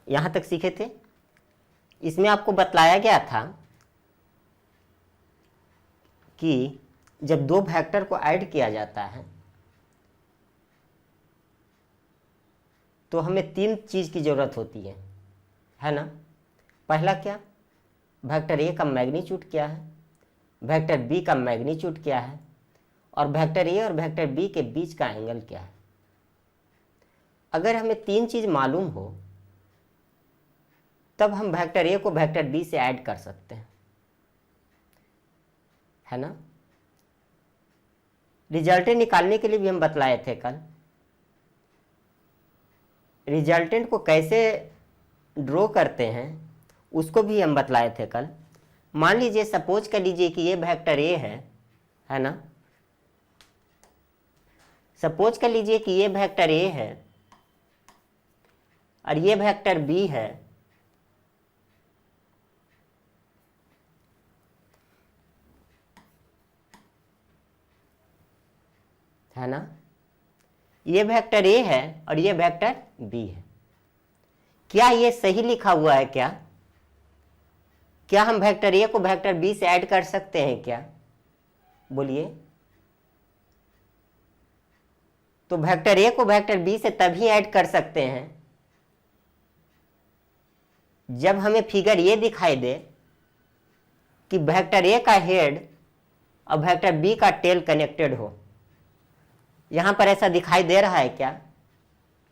यहाँ तक सीखे थे। इसमें आपको बतलाया गया था कि जब दो वेक्टर को ऐड किया जाता है तो हमें तीन चीज़ की ज़रूरत होती है ना। पहला क्या, वेक्टर ए का मैग्नीट्यूड क्या है, वेक्टर बी का मैग्नीट्यूड क्या है, और वेक्टर ए और वेक्टर बी के बीच का एंगल क्या है। अगर हमें तीन चीज़ मालूम हो तब हम वेक्टर ए को वेक्टर बी से ऐड कर सकते हैं, है ना। रिजल्टेंट निकालने के लिए भी हम बतलाए थे कल। रिजल्टेंट को कैसे ड्रॉ करते हैं उसको भी हम बतलाए थे कल। मान लीजिए, सपोज कर लीजिए कि ये वेक्टर ए है ना। सपोज कर लीजिए कि ये वेक्टर ए है और ये वेक्टर बी है ना। ये वेक्टर ए है और ये वेक्टर बी है। क्या ये सही लिखा हुआ है? क्या हम वेक्टर ए को वेक्टर बी से ऐड कर सकते हैं क्या? बोलिए। तो वेक्टर ए को वेक्टर बी से तभी ऐड कर सकते हैं जब हमें फिगर ये दिखाई दे कि वेक्टर ए का हेड और वेक्टर बी का टेल कनेक्टेड हो। यहां पर ऐसा दिखाई दे रहा है क्या?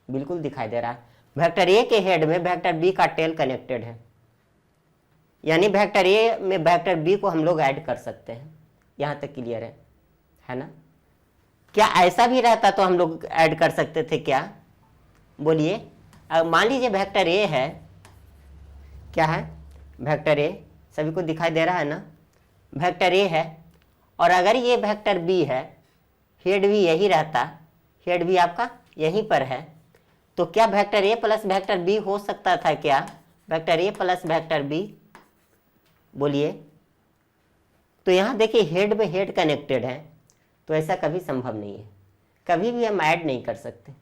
बिल्कुल दिखाई दे रहा है। वेक्टर ए के हेड में वेक्टर बी का टेल कनेक्टेड है, यानी वेक्टर ए में वेक्टर बी को हम लोग ऐड कर सकते हैं। यहां तक क्लियर है ना। क्या ऐसा भी रहता तो हम लोग ऐड कर सकते थे क्या? बोलिए। अब मान लीजिए वेक्टर ए है, क्या है? वेक्टर ए सभी को दिखाई दे रहा है ना। वेक्टर ए है और अगर ये वेक्टर बी है, हेड भी यही रहता, हेड भी आपका यहीं पर है, तो क्या vector A plus vector B हो सकता था क्या? Vector A plus vector B, बोलिए। तो यहां देखिए हेड में हेड कनेक्टेड है, तो ऐसा कभी संभव नहीं है, कभी भी हम ऐड नहीं कर सकते।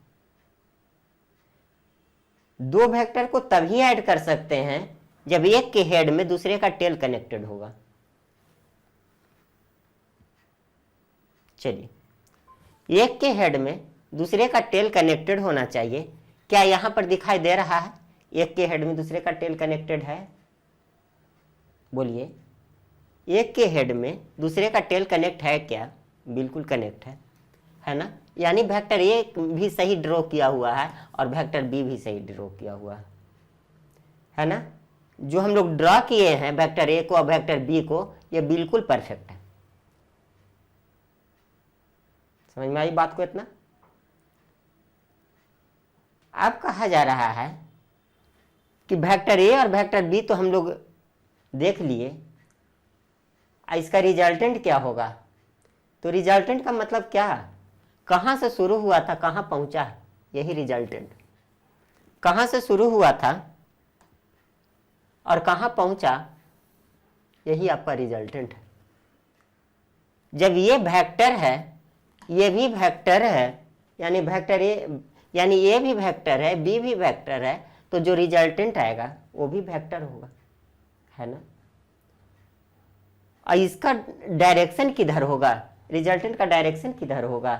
दो वेक्टर को तभी ऐड कर सकते हैं जब एक के हेड में दूसरे का टेल कनेक्टेड होगा। चलिए, एक के हेड में दूसरे का टेल कनेक्टेड होना चाहिए। क्या यहां पर दिखाई दे रहा है एक के हेड में दूसरे का टेल कनेक्टेड है? बोलिए। एक के हेड में दूसरे का टेल कनेक्ट है क्या? बिल्कुल कनेक्ट है ना। यानी वेक्टर ए भी सही ड्रॉ किया हुआ है और वेक्टर बी भी सही ड्रॉ किया हुआ है ना। जो हम लोग ड्रॉ किए हैं वेक्टर ए को और वेक्टर बी को, ये बिल्कुल परफेक्ट है। समझ में आई बात को? इतना अब कहा जा रहा है कि वेक्टर ए और वेक्टर बी तो हम लोग देख लिए, इसका रिजल्टेंट क्या होगा? तो रिजल्टेंट का मतलब क्या? कहां से शुरू हुआ था कहां पहुंचा, यही रिजल्टेंट। कहां से शुरू हुआ था और कहां पहुंचा, यही आपका रिजल्टेंट है। जब ये वेक्टर है, ये भी वेक्टर है, यानी वेक्टर ए, यानी ए भी वेक्टर है, बी भी वेक्टर है, तो जो रिजल्टेंट आएगा वो भी वेक्टर होगा, है ना। और इसका डायरेक्शन किधर होगा? रिजल्टेंट का डायरेक्शन किधर होगा?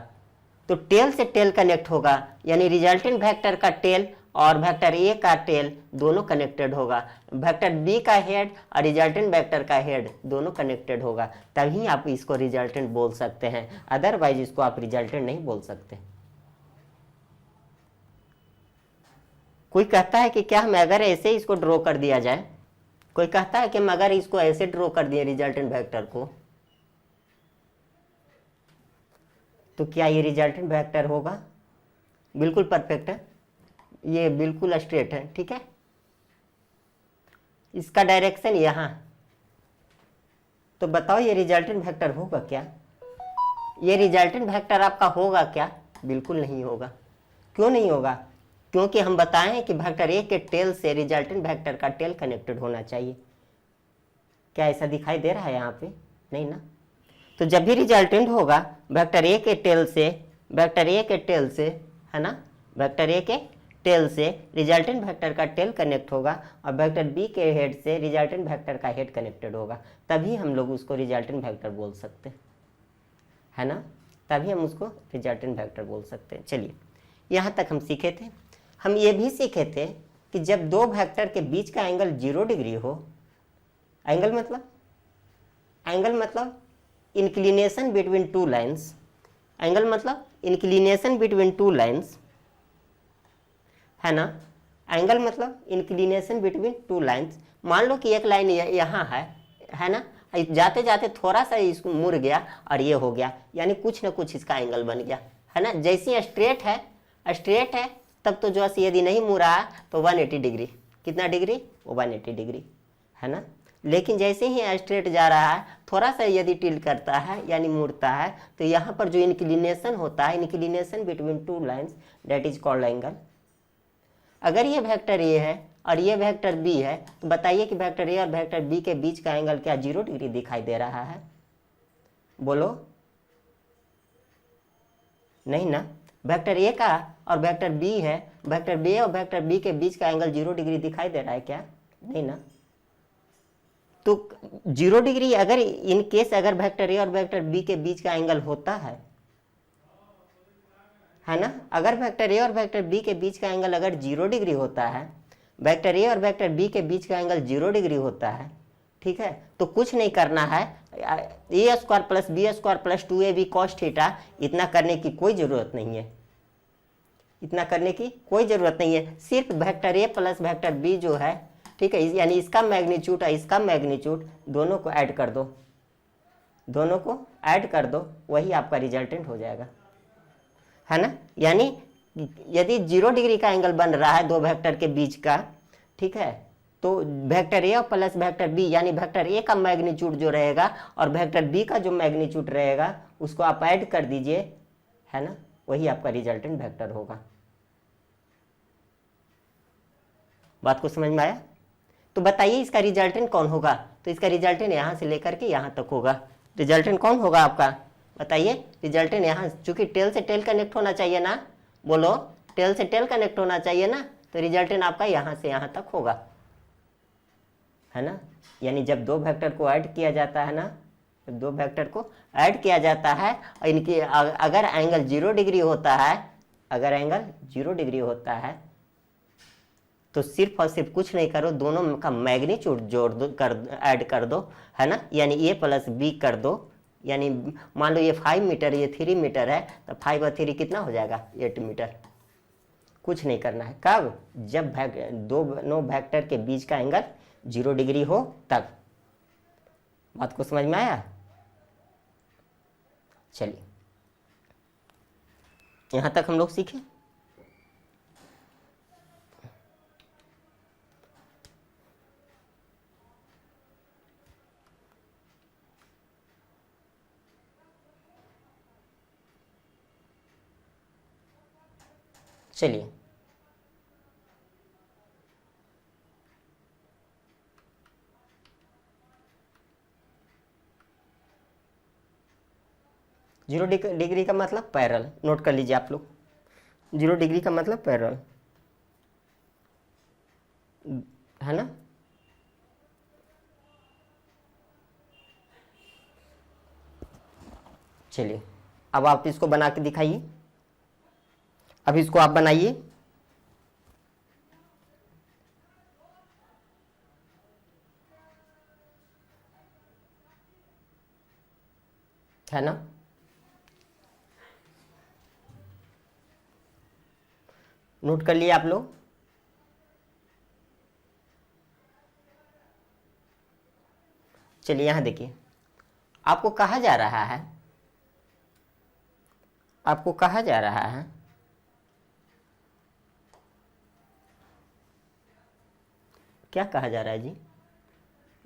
तो टेल से टेल कनेक्ट होगा, यानी रिजल्टेंट वेक्टर का टेल और वेक्टर ए का टेल दोनों कनेक्टेड होगा। वेक्टर बी का हेड और रिजल्टेंट वेक्टर का हेड दोनों कनेक्टेड होगा, तभी आप इसको रिजल्टेंट बोल सकते हैं, अदरवाइज इसको आप रिजल्टेंट नहीं बोल सकते। कोई कहता है कि क्या हम अगर ऐसे इसको ड्रॉ कर दिया जाए, कोई कहता है कि हम अगर इसको ऐसे ड्रॉ कर दिए रिजल्टेंट वेक्टर को, तो क्या ये रिजल्टेंट वेक्टर होगा? बिल्कुल परफेक्ट है, ये बिल्कुल स्ट्रेट है, ठीक है। इसका डायरेक्शन यहां, तो बताओ ये रिजल्टेंट वेक्टर होगा क्या? ये रिजल्टेंट वेक्टर आपका होगा क्या? बिल्कुल नहीं होगा। क्यों नहीं होगा? क्योंकि हम बताएं कि वेक्टर ए के टेल से रिजल्टेंट वेक्टर का टेल कनेक्टेड होना चाहिए। क्या ऐसा दिखाई दे रहा है यहाँ पे? नहीं ना। तो जब भी रिजल्टेंट होगा वेक्टर ए के टेल से, वेक्टर ए के टेल से, है ना, वेक्टर ए के टेल से रिजल्टेंट वेक्टर का टेल कनेक्ट होगा और वेक्टर बी के हेड से रिजल्टेंट वेक्टर का हेड कनेक्टेड होगा, तभी हम लोग उसको रिजल्टेंट वेक्टर बोल सकते हैं, है ना, तभी हम उसको रिजल्टेंट वेक्टर बोल सकते हैं। चलिए यहाँ तक हम सीखे थे। हम ये भी सीखे थे कि जब दो वेक्टर के बीच का एंगल 0 डिग्री हो, एंगल मतलब inclination between two lines, angle मतलब इंक्लिनेशन बिटवीन टू लाइन्स, है ना, एंगल मतलब इंक्लिनेशन बिटवीन टू लाइन्स। मान लो कि एक लाइन यहाँ है ना, जाते जाते थोड़ा सा इसको मुड़ गया और ये हो गया, यानी कुछ ना कुछ इसका एंगल बन गया, है ना। जैसे स्ट्रेट है तब तो जो यदि नहीं मुड़ा तो 180 डिग्री, कितना डिग्री, वो 180 डिग्री, है ना। लेकिन जैसे ही स्ट्रेट जा रहा है, थोड़ा सा यदि टिल्ट करता है यानी मुड़ता है, तो यहाँ पर जो इंक्लिनेशन होता है, inclination between two lines, that is called angle. अगर ये वेक्टर ए है और ये वेक्टर बी है, तो बताइए कि वेक्टर ए और वेक्टर बी के बीच का एंगल क्या 0 डिग्री दिखाई दे रहा है? बोलो, नहीं ना। वेक्टर ए का और वेक्टर बी है, वेक्टर बी और वेक्टर बी के बीच का एंगल 0 डिग्री दिखाई दे रहा है क्या? नहीं ना। तो 0 डिग्री अगर इन केस अगर वेक्टर ए और वेक्टर बी के बीच का एंगल होता है ना, अगर वेक्टर ए और वेक्टर बी के बीच का एंगल अगर 0 डिग्री होता है, वेक्टर ए और वेक्टर बी के बीच का एंगल 0 डिग्री होता है, ठीक है, तो कुछ नहीं करना है, A square plus B square plus 2ab cos theta, इतना करने की कोई ज़रूरत नहीं है, इतना करने की कोई ज़रूरत नहीं है। सिर्फ vector A plus vector B जो है, ठीक है, यानी इसका मैग्नीट्यूड और इसका मैग्नीट्यूड दोनों को ऐड कर दो, दोनों को ऐड कर दो, वही आपका रिजल्टेंट हो जाएगा, है ना। यानी यदि 0 डिग्री का एंगल बन रहा है दो वेक्टर के बीच का, ठीक है, तो vector A plus vector B, यानी वेक्टर ए का मैग्नीट्यूड जो रहेगा और वेक्टर बी का जो मैग्नीट्यूड रहेगा, उसको आप ऐड कर दीजिए, है ना, वही आपका रिजल्टेंट वेक्टर होगा। बात को समझ में आया? तो बताइए इसका रिजल्टेंट कौन होगा? तो इसका रिजल्टेंट यहाँ से लेकर के यहाँ तक होगा। रिजल्टेंट कौन होगा आपका? बताइए। रिजल्टेंट यहाँ, चूंकि टेल से टेल कनेक्ट होना चाहिए ना, बोलो, टेल से टेल कनेक्ट होना चाहिए ना, तो रिजल्टेंट आपका यहाँ से यहाँ तक होगा, है ना। यानी जब दो वेक्टर को ऐड किया जाता है ना, जब दो वेक्टर को ऐड किया जाता है और इनकी अगर एंगल 0 डिग्री होता है, अगर एंगल 0 डिग्री होता है, तो सिर्फ और सिर्फ कुछ नहीं करो, दोनों का मैग्नीट्यूड जोड़ दो, ऐड कर दो, है ना, यानी ए प्लस बी कर दो। यानी मान लो ये 5 मीटर, ये 3 मीटर है, तो 5 और 3 कितना हो जाएगा? 8 मीटर। कुछ नहीं करना है। कब? जब दोनों वेक्टर के बीच का एंगल 0 डिग्री हो तब। बात को समझ में आया? चलिए, यहां तक हम लोग सीखे। चलिए, जीरो डिग्री का मतलब पैरेलल, नोट कर लीजिए आप लोग। 0 डिग्री का मतलब पैरेलल, है ना। चलिए, अब आप इसको बना के दिखाइए। अब इसको आप बनाइए। है ना। नोट कर लिए आप लोग? चलिए, यहां देखिए, आपको कहा जा रहा है, आपको कहा जा रहा है क्या कहा जा रहा है जी?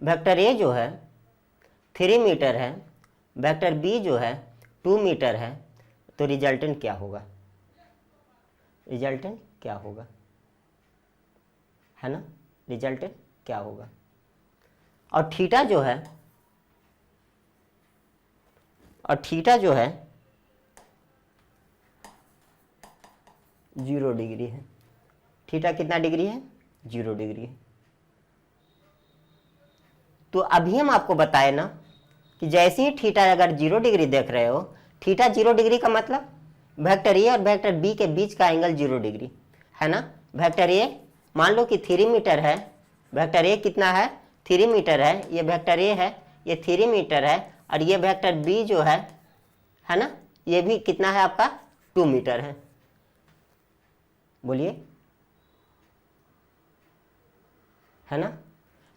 वेक्टर ए जो है 3 मीटर है, वेक्टर बी जो है 2 मीटर है, तो रिजल्टेंट क्या होगा? रिजल्टेंट क्या होगा, है ना, रिजल्टेंट क्या होगा? और थीटा जो है, और थीटा जो है 0 डिग्री है, थीटा कितना डिग्री है, 0 डिग्री है। तो अभी हम आपको बताए ना कि जैसे ही थीटा अगर 0 डिग्री देख रहे हो, थीटा 0 डिग्री का मतलब वेक्टर ए और वेक्टर बी के बीच का एंगल 0 डिग्री है ना। वेक्टर ए मान लो कि 3 मीटर है, वेक्टर ए कितना है, 3 मीटर है, ये वेक्टर ए है, ये 3 मीटर है, और ये वेक्टर बी जो है ना, ये भी कितना है आपका, 2 मीटर है। बोलिए, है ना।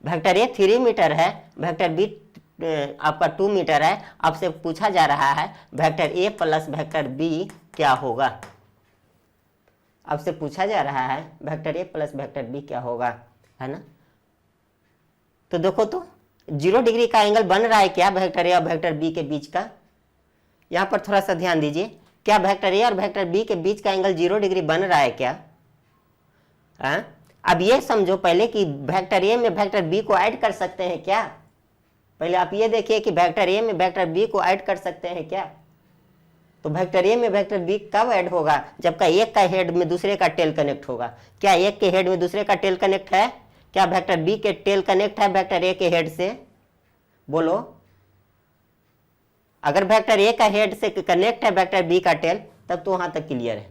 वेक्टर ए 3 मीटर है, वेक्टर बी आपका 2 मीटर है। आपसे पूछा जा रहा है vector A plus vector B क्या होगा। आपसे पूछा जा रहा है vector A plus vector B क्या होगा, है ना। तो देखो तो 0 डिग्री का एंगल बन रहा है क्या वेक्टर ए और वेक्टर बी के बीच का। यहां पर थोड़ा सा ध्यान दीजिए, क्या वेक्टर ए और वेक्टर बी के बीच का एंगल 0 डिग्री बन रहा है क्या। अब ये समझो पहले कि वेक्टर ए में वेक्टर बी को ऐड कर सकते हैं क्या। पहले आप ये देखिए कि वेक्टर ए में वेक्टर बी को ऐड कर सकते हैं क्या। तो वेक्टर ए में वेक्टर बी कब ऐड होगा, जबकि एक का हेड में दूसरे का टेल कनेक्ट होगा। क्या एक के हेड में दूसरे का टेल कनेक्ट है, क्या वेक्टर बी के टेल कनेक्ट है वेक्टर ए के हेड से, बोलो। अगर वेक्टर ए का हेड से कनेक्ट है वेक्टर बी का टेल, तब तो वहां तक क्लियर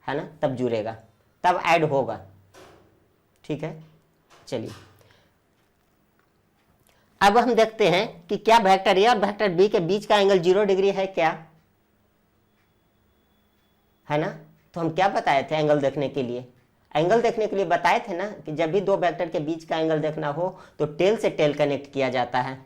है ना, तब जुड़ेगा, तब ऐड होगा। ठीक है, चलिए अब हम देखते हैं कि क्या वेक्टर ए और वेक्टर बी के बीच का एंगल 0 डिग्री है क्या, है ना। तो हम क्या बताए थे एंगल देखने के लिए, एंगल देखने के लिए बताए थे ना कि जब भी दो वेक्टर के बीच का एंगल देखना हो तो टेल से टेल कनेक्ट किया जाता है।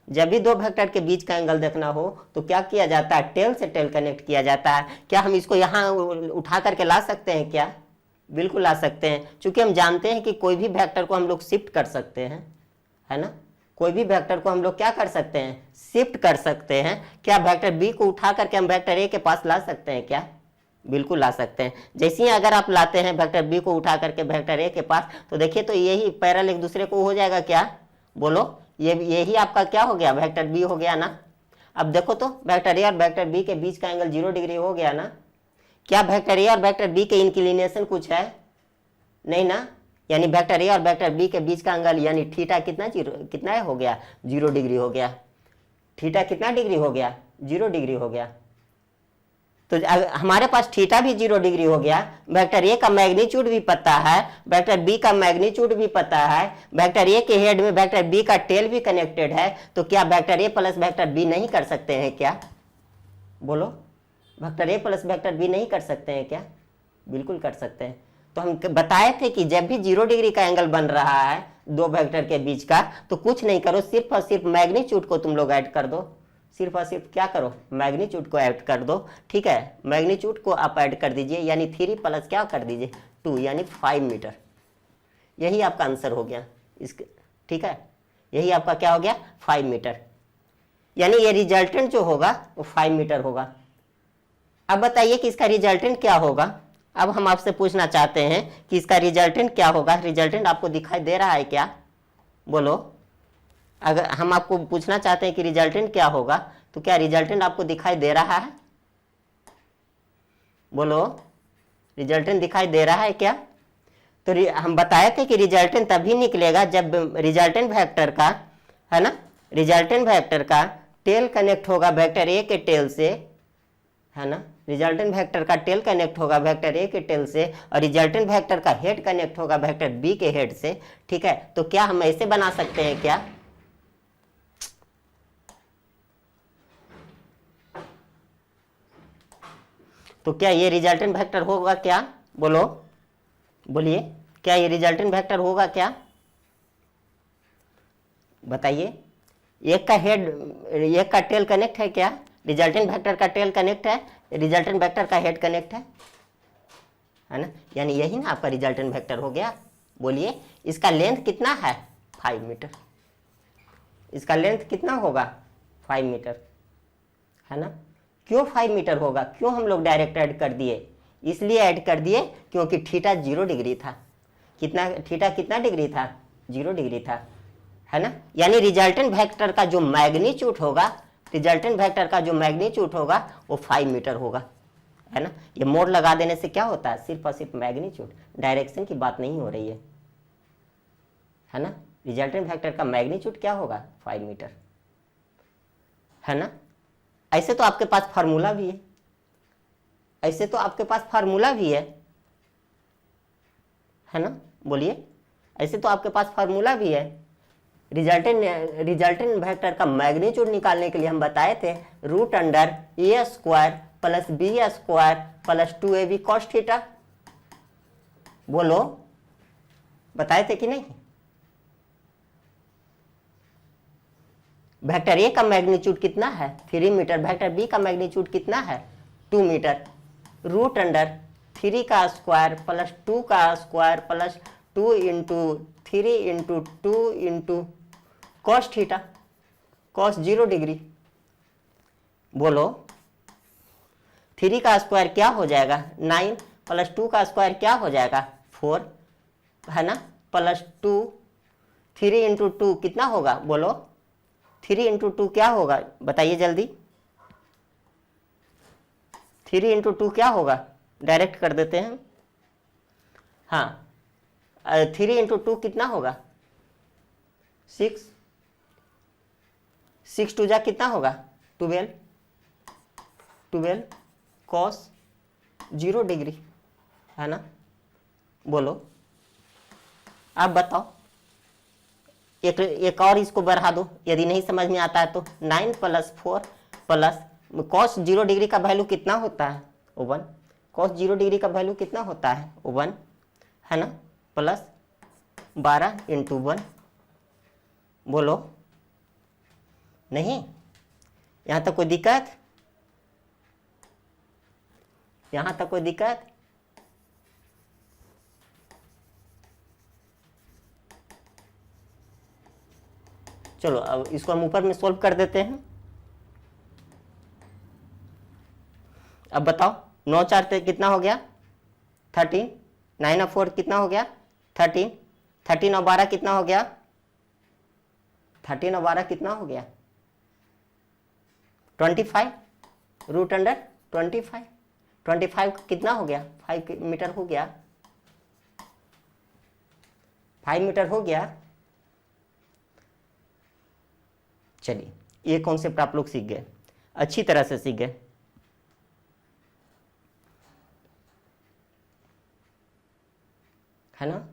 जब भी दो वेक्टर के बीच का एंगल देखना हो तो क्या किया जाता है, टेल से टेल कनेक्ट किया जाता है। क्या हम इसको यहाँ उठा करके ला सकते हैं क्या, बिल्कुल ला सकते हैं, क्योंकि हम जानते हैं कि कोई भी वेक्टर को हम लोग शिफ्ट कर सकते हैं, है ना। कोई भी वेक्टर को हम लोग क्या कर सकते हैं, शिफ्ट कर सकते हैं। क्या वेक्टर बी को उठा करके हम वेक्टर ए के पास ला सकते हैं क्या, बिल्कुल ला सकते हैं। जैसे ही अगर आप लाते हैं वेक्टर बी को उठा करके वेक्टर ए के पास, तो देखिए तो यही पैरेलल एक दूसरे को हो जाएगा क्या, बोलो। यही आपका क्या हो गया, वेक्टर बी हो गया ना। अब देखो तो वेक्टर ए और वेक्टर बी के बीच का एंगल 0 डिग्री हो गया ना। क्या वेक्टर ए और वेक्टर बी के इंक्लिनेशन कुछ है, नहीं ना। यानी वेक्टर ए और वेक्टर बी के बीच का एंगल यानी थीटा कितना हो गया, 0 डिग्री हो गया। थीटा कितना डिग्री हो गया, 0 डिग्री हो गया। तो हमारे पास थीटा भी 0 डिग्री हो गया, वेक्टर ए का मैग्नीट्यूड भी पता है, वेक्टर बी का मैग्नीट्यूड भी पता है, वेक्टर ए के हेड में वेक्टर बी का टेल भी कनेक्टेड है। तो क्या vector A plus vector B नहीं कर सकते हैं क्या, बोलो। Vector A plus vector B नहीं कर सकते हैं क्या, बिल्कुल कर सकते हैं। तो हम बताए थे कि जब भी 0 डिग्री का एंगल बन रहा है दो वेक्टर के बीच का, तो कुछ नहीं करो, सिर्फ और सिर्फ मैग्नीट्यूड को तुम लोग ऐड कर दो। सिर्फ और सिर्फ क्या करो, मैग्नीट्यूड को ऐड कर दो। ठीक है, मैग्नीट्यूड को आप ऐड कर दीजिए, यानी 3 प्लस क्या कर दीजिए 2, यानी 5 मीटर। यही आपका आंसर हो गया इसके। ठीक है, यही आपका क्या हो गया, 5 मीटर। यानी ये रिजल्टेंट जो होगा वो 5 मीटर होगा। अब बताइए कि इसका रिजल्टेंट क्या होगा। अब हम आपसे पूछना चाहते हैं कि इसका रिजल्टेंट क्या होगा। रिजल्टेंट आपको दिखाई दे रहा है क्या, बोलो। अगर हम आपको पूछना चाहते हैं कि रिजल्टेंट क्या होगा, तो क्या रिजल्टेंट आपको दिखाई दे रहा है, बोलो। रिजल्टेंट दिखाई दे रहा है क्या। तो हम बताए थे कि रिजल्टेंट तभी निकलेगा जब रिजल्टेंट वेक्टर का, है ना, रिजल्टेंट वेक्टर का टेल कनेक्ट होगा वेक्टर ए के टेल से, है ना। रिजल्टेंट वेक्टर का टेल कनेक्ट होगा वेक्टर ए के टेल से, और रिजल्टेंट वेक्टर का हेड कनेक्ट होगा वेक्टर बी के हेड से। ठीक है, तो क्या हम ऐसे बना सकते हैं क्या, तो क्या ये रिजल्टेंट वेक्टर होगा क्या, बोलो, बोलिए। क्या ये रिजल्टेंट वेक्टर होगा क्या, बताइए। एक का हेड, एक का टेल कनेक्ट है क्या, रिजल्टेंट वेक्टर का टेल कनेक्ट है, रिजल्टेंट वेक्टर का हेड कनेक्ट है ना। यानी यही ना आपका रिजल्टेंट वेक्टर हो गया। बोलिए, इसका लेंथ कितना है, 5 मीटर। इसका लेंथ कितना होगा, 5 मीटर, है ना। क्यों 5 मीटर होगा, क्यों हम लोग डायरेक्ट ऐड कर दिए, इसलिए ऐड कर दिए क्योंकि थीटा 0 डिग्री था। कितना, थीटा कितना डिग्री था, 0 डिग्री था, है ना। यानी रिजल्टेंट वेक्टर का जो मैग्नीट्यूड होगा, रिजल्टेंट वेक्टर का जो मैग्नीट्यूड होगा वो 5 मीटर होगा, है ना। ये मोड लगा देने से क्या होता है, सिर्फ और सिर्फ मैग्नीट्यूड, डायरेक्शन की बात नहीं हो रही है ना। रिजल्टेंट वेक्टर का मैग्नीट्यूड क्या होगा, 5 मीटर, है ना। ऐसे तो आपके पास फार्मूला भी है, ऐसे तो आपके पास फार्मूला भी है ना, बोलिए, ऐसे तो आपके पास फार्मूला भी है। रिजल्टेंट वेक्टर का मैग्नीट्यूड निकालने के लिए हम बताए थे root under A square plus B square plus 2ab cos theta. बोलो, बताए थे कि नहीं। वेक्टर ए का मैग्नीट्यूड कितना है, 3 मीटर, वेक्टर बी का मैग्नीट्यूड कितना है, 2 मीटर। रूट अंडर 3 का स्क्वायर प्लस 2 का square plus 2 into 3 into 2 into cos theta, cos 0 degree. बोलो, 3 का स्क्वायर क्या हो जाएगा 9 प्लस 2 का स्क्वायर क्या हो जाएगा 4, है ना, प्लस 2, 3 इंटू 2 कितना होगा, बोलो 3 इंटू 2 क्या होगा, बताइए जल्दी। 3 इंटू 2 क्या होगा, डायरेक्ट कर देते हैं। हाँ, 3 इंटू 2 कितना होगा 6, 6 2 जा कितना होगा 12, 12 कॉस 0 डिग्री, है ना। बोलो, आप बताओ, एक और इसको बढ़ा दो यदि नहीं समझ में आता है तो। 9 प्लस 4 प्लस कॉस 0 डिग्री का वैल्यू कितना होता है 1, कॉस 0 डिग्री का वैल्यू कितना होता है 1, है ना, प्लस 12 इंटू 1। बोलो, नहीं, यहाँ तक कोई दिक्कत, यहाँ तक कोई दिक्कत। चलो अब इसको हम ऊपर में सोल्व कर देते हैं। अब बताओ, 9 4 कितना हो गया 13, 9 और 4 कितना हो गया 13, 13 और 12 कितना हो गया, 13 और 12 कितना हो गया 25, रूट अंडर 25, 25 कितना हो गया 5 मीटर हो गया, 5 मीटर हो गया। चलिए, ये कॉन्सेप्ट आप लोग सीख गए, अच्छी तरह से सीख गए, है ना।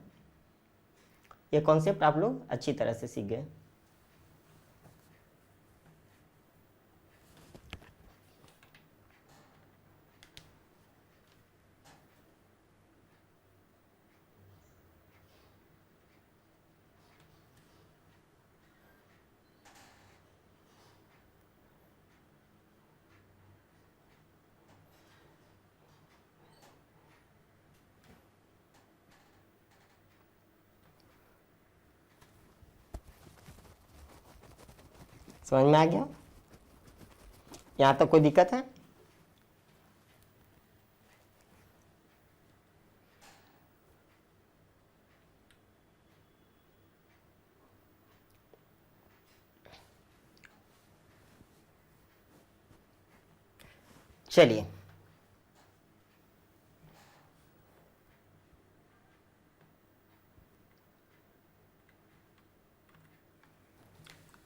ये कॉन्सेप्ट आप लोग अच्छी तरह से सीख गए। समझ में आ गया, यहाँ तक कोई दिक्कत है। चलिए,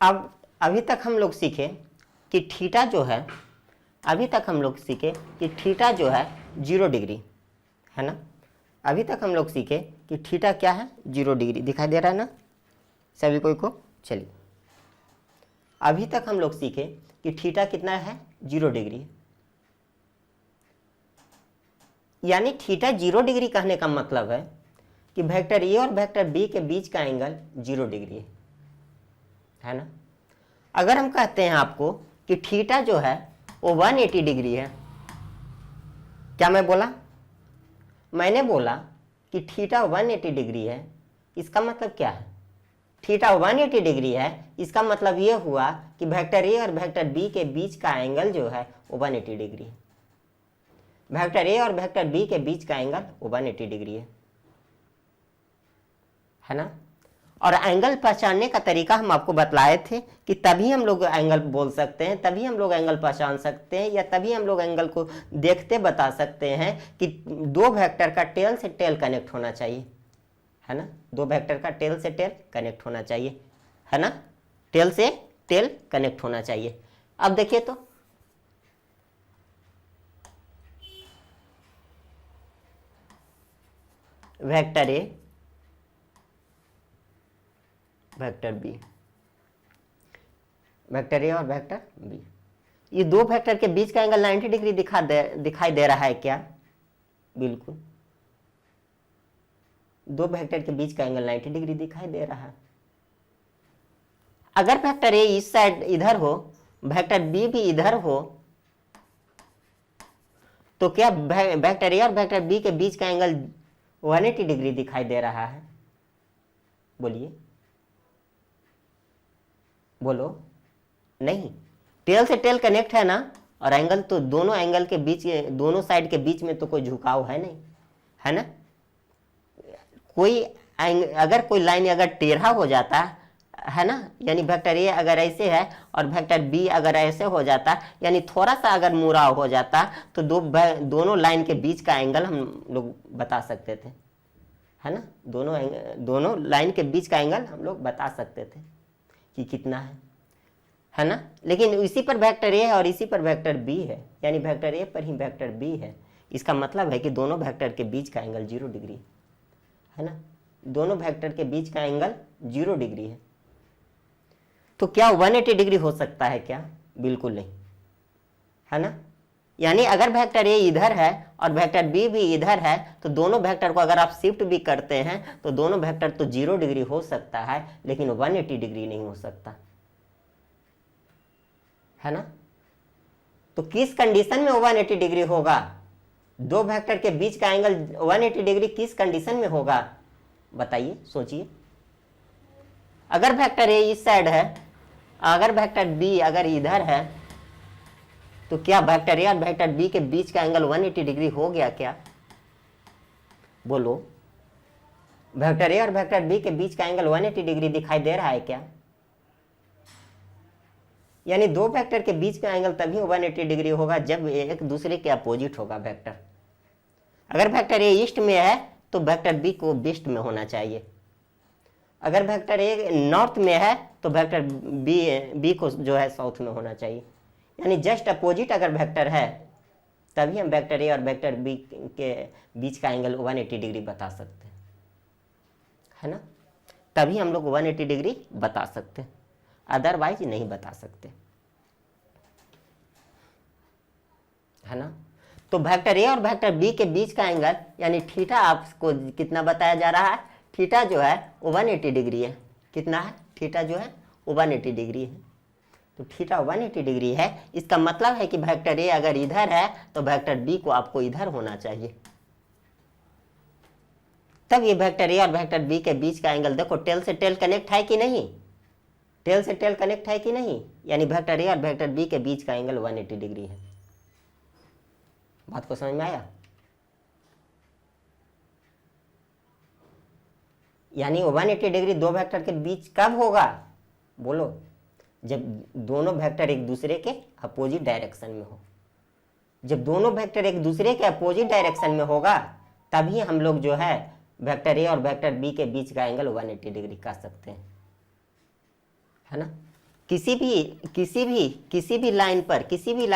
अब अभी तक हम लोग सीखे कि थीटा जो है, अभी तक हम लोग सीखे कि थीटा जो है 0 डिग्री, है ना। अभी तक हम लोग सीखे कि थीटा क्या है 0 डिग्री, दिखाई दे रहा है ना सभी कोई को। चलिए, अभी तक हम लोग सीखे कि थीटा कितना है 0 डिग्री, यानी थीटा 0 डिग्री कहने का मतलब है कि वेक्टर ए और वेक्टर बी के बीच का एंगल 0 डिग्री है ना। अगर हम कहते हैं आपको कि थीटा जो है वो 180 डिग्री है, क्या मैं बोला, मैंने बोला कि थीटा 180 डिग्री है, इसका मतलब क्या है, थीटा 180 डिग्री है, इसका मतलब ये हुआ कि वेक्टर ए और वेक्टर बी के बीच का एंगल जो है वो 180 डिग्री है। वेक्टर ए और वेक्टर बी के बीच का एंगल वो 180 डिग्री है ना। और एंगल पहचानने का तरीका हम आपको बतलाए थे कि तभी हम लोग एंगल बोल सकते हैं, तभी हम लोग एंगल पहचान सकते हैं, या तभी हम लोग एंगल को देखते बता सकते हैं कि दो वेक्टर का टेल से टेल कनेक्ट होना चाहिए, है ना। दो वेक्टर का टेल से टेल कनेक्ट होना चाहिए, है ना, टेल से टेल कनेक्ट होना चाहिए। अब देखिए तो vector A, vector B, vector A और वेक्टर बी, ये दो वेक्टर के बीच का एंगल 90 डिग्री दिखाई दे रहा है क्या? बिल्कुल, दो वेक्टर के बीच का एंगल 90 डिग्री दिखाई दे रहा है। अगर वेक्टर ए इस साइड इधर हो, वेक्टर बी भी इधर हो, तो क्या वेक्टर ए और वेक्टर बी के बीच का एंगल 180 डिग्री दिखाई दे रहा है? बोलिए, बोलो। नहीं, टेल से टेल कनेक्ट है ना, और एंगल तो दोनों एंगल के बीच, दोनों साइड के बीच में तो कोई झुकाव है नहीं, है ना। कोई अगर कोई लाइन अगर टेढ़ा हो जाता है ना, यानी वेक्टर ए अगर ऐसे है और वेक्टर बी अगर ऐसे हो जाता, यानी थोड़ा सा अगर मुड़ाव हो जाता, तो दोनों लाइन के बीच का एंगल हम लोग बता सकते थे, है ना। दोनों लाइन के बीच का एंगल हम लोग बता सकते थे कि कितना है ना। लेकिन इसी पर वेक्टर ए है और इसी पर वेक्टर बी है, यानी वेक्टर ए पर ही वेक्टर बी है। इसका मतलब है कि दोनों वेक्टर के बीच का एंगल 0 डिग्री है ना, दोनों वेक्टर के बीच का एंगल 0 डिग्री है। तो क्या 180 डिग्री हो सकता है क्या? बिल्कुल नहीं, है ना। यानी अगर वेक्टर ए इधर है और वेक्टर बी भी इधर है, तो दोनों वेक्टर को अगर आप शिफ्ट भी करते हैं तो दोनों वेक्टर तो 0 डिग्री हो सकता है, लेकिन 180 डिग्री नहीं हो सकता, है ना। तो किस कंडीशन में 180 डिग्री होगा? दो वेक्टर के बीच का एंगल 180 डिग्री किस कंडीशन में होगा? बताइए, सोचिए। अगर वेक्टर ए इस साइड है, अगर वेक्टर बी अगर इधर है, तो क्या वेक्टर ए और वेक्टर बी के बीच का एंगल 180 डिग्री हो गया क्या? बोलो, वेक्टर ए और वेक्टर बी के बीच का एंगल 180 डिग्री दिखाई दे रहा है क्या? यानी दो वेक्टर के बीच का एंगल तभी 180 डिग्री होगा जब एक दूसरे के अपोजिट होगा वेक्टर। अगर वेक्टर ए ईस्ट में है तो वेक्टर बी को वेस्ट में होना चाहिए। अगर वेक्टर ए नॉर्थ में है तो वेक्टर बी को जो है साउथ में होना चाहिए। यानी जस्ट अपोजिट अगर वेक्टर है तभी हम वेक्टर ए और वेक्टर बी के बीच का एंगल 180 डिग्री बता सकते हैं, है ना। तभी हम लोग 180 डिग्री बता सकते हैं, अदरवाइज नहीं बता सकते, है ना। तो वेक्टर ए और वेक्टर बी के बीच का एंगल यानी थीटा आपको कितना बताया जा रहा है? थीटा जो है 180 डिग्री है। कितना है? थीटा जो है 180 डिग्री है। तो थीटा 180 डिग्री है, इसका मतलब है कि वेक्टर ए अगर इधर है तो वेक्टर बी को आपको इधर होना चाहिए। तब ये वेक्टर ए और वेक्टर बी के बीच का एंगल देखो, टेल से टेल कनेक्ट है कि नहीं? टेल से टेल कनेक्ट है कि नहीं? यानी वेक्टर ए और वेक्टर बी के बीच का एंगल 180 डिग्री है। बात को समझ में आया? यानी 180 डिग्री दो वेक्टर के बीच कब होगा? बोलो, जब दोनों वेक्टर एक दूसरे के अपोजिट डायरेक्शन में हो। जब दोनों वेक्टर एक दूसरे के अपोजिट डायरेक्शन में होगा तभी हम लोग जो है वेक्टर ए और वेक्टर बी के बीच का एंगल 180 डिग्री कर सकते हैं, है ना। किसी भी लाइन पर, किसी भी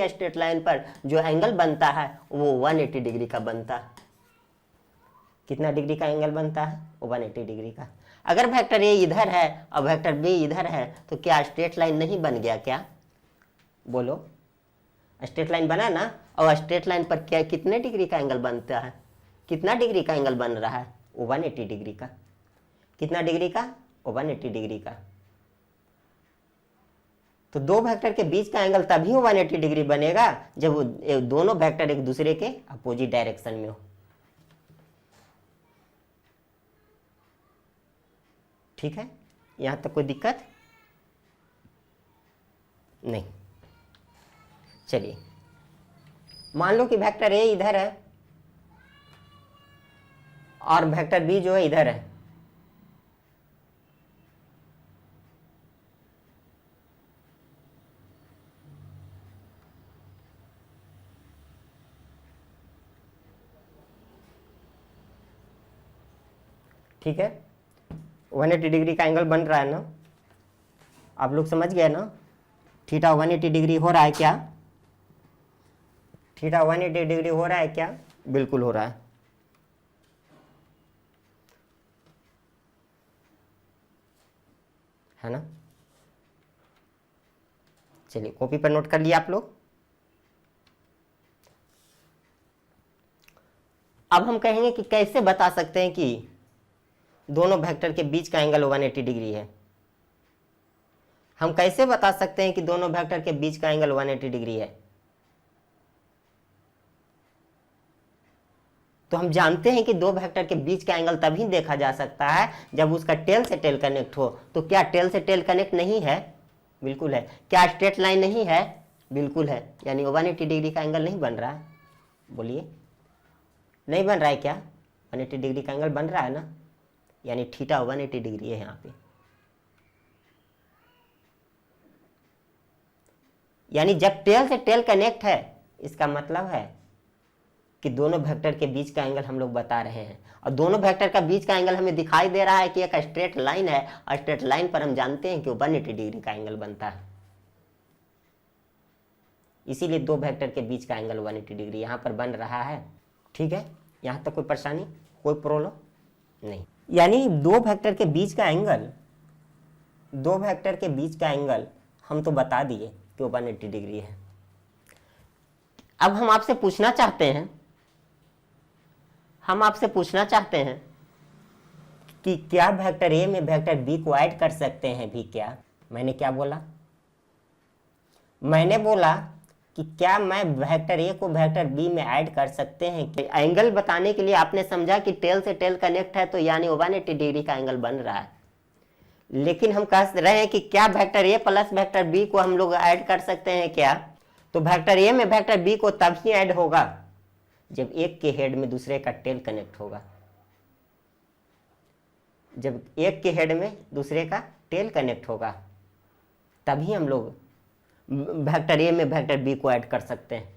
स्ट्रेट लाइन पर जो एंगल बनता है वो 180 डिग्री का बनता है। कितना डिग्री का एंगल बनता है? 180 डिग्री का। अगर वेक्टर ए इधर है और वेक्टर बी इधर है तो क्या स्ट्रेट लाइन नहीं बन गया क्या? बोलो, स्ट्रेट लाइन बना ना। और स्ट्रेट लाइन पर क्या कितने डिग्री का एंगल बनता है? कितना डिग्री का एंगल बन रहा है? 180 डिग्री का। कितना डिग्री का? 180 डिग्री का। तो दो वेक्टर के बीच का एंगल तभी 180 डिग्री बनेगा जब दोनों वेक्टर एक दूसरे के अपोजिट डायरेक्शन में हो। ठीक है, यहां तक कोई दिक्कत नहीं। चलिए, मान लो कि वेक्टर ए इधर है और वेक्टर बी जो है इधर है। ठीक है, 180 डिग्री का एंगल बन रहा है ना, आप लोग समझ गए ना। थीटा 180 डिग्री हो रहा है क्या? थीटा 180 डिग्री हो रहा है क्या? बिल्कुल हो रहा है ना। चलिए कॉपी पर नोट कर लिया आप लोग। अब हम कहेंगे कि कैसे बता सकते हैं कि दोनों वेक्टर के बीच का एंगल 180 डिग्री है। हम कैसे बता सकते हैं कि दोनों वेक्टर के बीच का एंगल 180 डिग्री है? तो हम जानते हैं कि दो वेक्टर के बीच का एंगल तभी देखा जा सकता है जब उसका टेल से टेल कनेक्ट हो। तो क्या टेल से टेल कनेक्ट नहीं है? बिल्कुल है। क्या स्ट्रेट लाइन नहीं है? बिल्कुल है। यानी 180 डिग्री का एंगल नहीं बन रहा है? बोलिए, नहीं बन रहा है क्या? 180 डिग्री का एंगल बन रहा है ना, यानी थीटा 180 डिग्री है यहाँ पे। यानी जब टेल से टेल कनेक्ट है, इसका मतलब है कि दोनों वेक्टर के बीच का एंगल हम लोग बता रहे हैं। और दोनों वेक्टर का बीच का एंगल हमें दिखाई दे रहा है कि एक स्ट्रेट लाइन है, और स्ट्रेट लाइन पर हम जानते हैं कि 180 डिग्री का एंगल बनता है। इसीलिए दो वेक्टर के बीच का एंगल 180 डिग्री यहाँ पर बन रहा है। ठीक है, यहाँ तक कोई परेशानी, कोई प्रॉब्लम नहीं। यानी दो वेक्टर के बीच का एंगल, दो वेक्टर के बीच का एंगल हम तो बता दिए कि 180 डिग्री है। अब हम आपसे पूछना चाहते हैं, हम आपसे पूछना चाहते हैं कि क्या वेक्टर ए में वेक्टर बी को ऐड कर सकते हैं भी क्या? मैंने क्या बोला? मैंने बोला कि क्या मैं वेक्टर ए को वेक्टर बी में ऐड कर सकते हैं? कि एंगल बताने के लिए आपने समझा कि टेल से टेल कनेक्ट है, तो यानी 180 डिग्री का एंगल बन रहा है। लेकिन हम कह रहे हैं कि क्या vector A plus vector B को हम लोग ऐड कर सकते हैं क्या? तो वेक्टर ए में वेक्टर बी को तभी ऐड होगा जब एक के हेड में दूसरे का टेल कनेक्ट होगा। जब एक के हेड में दूसरे का टेल कनेक्ट होगा तभी हम लोग वेक्टर ए में वेक्टर बी को ऐड कर सकते हैं।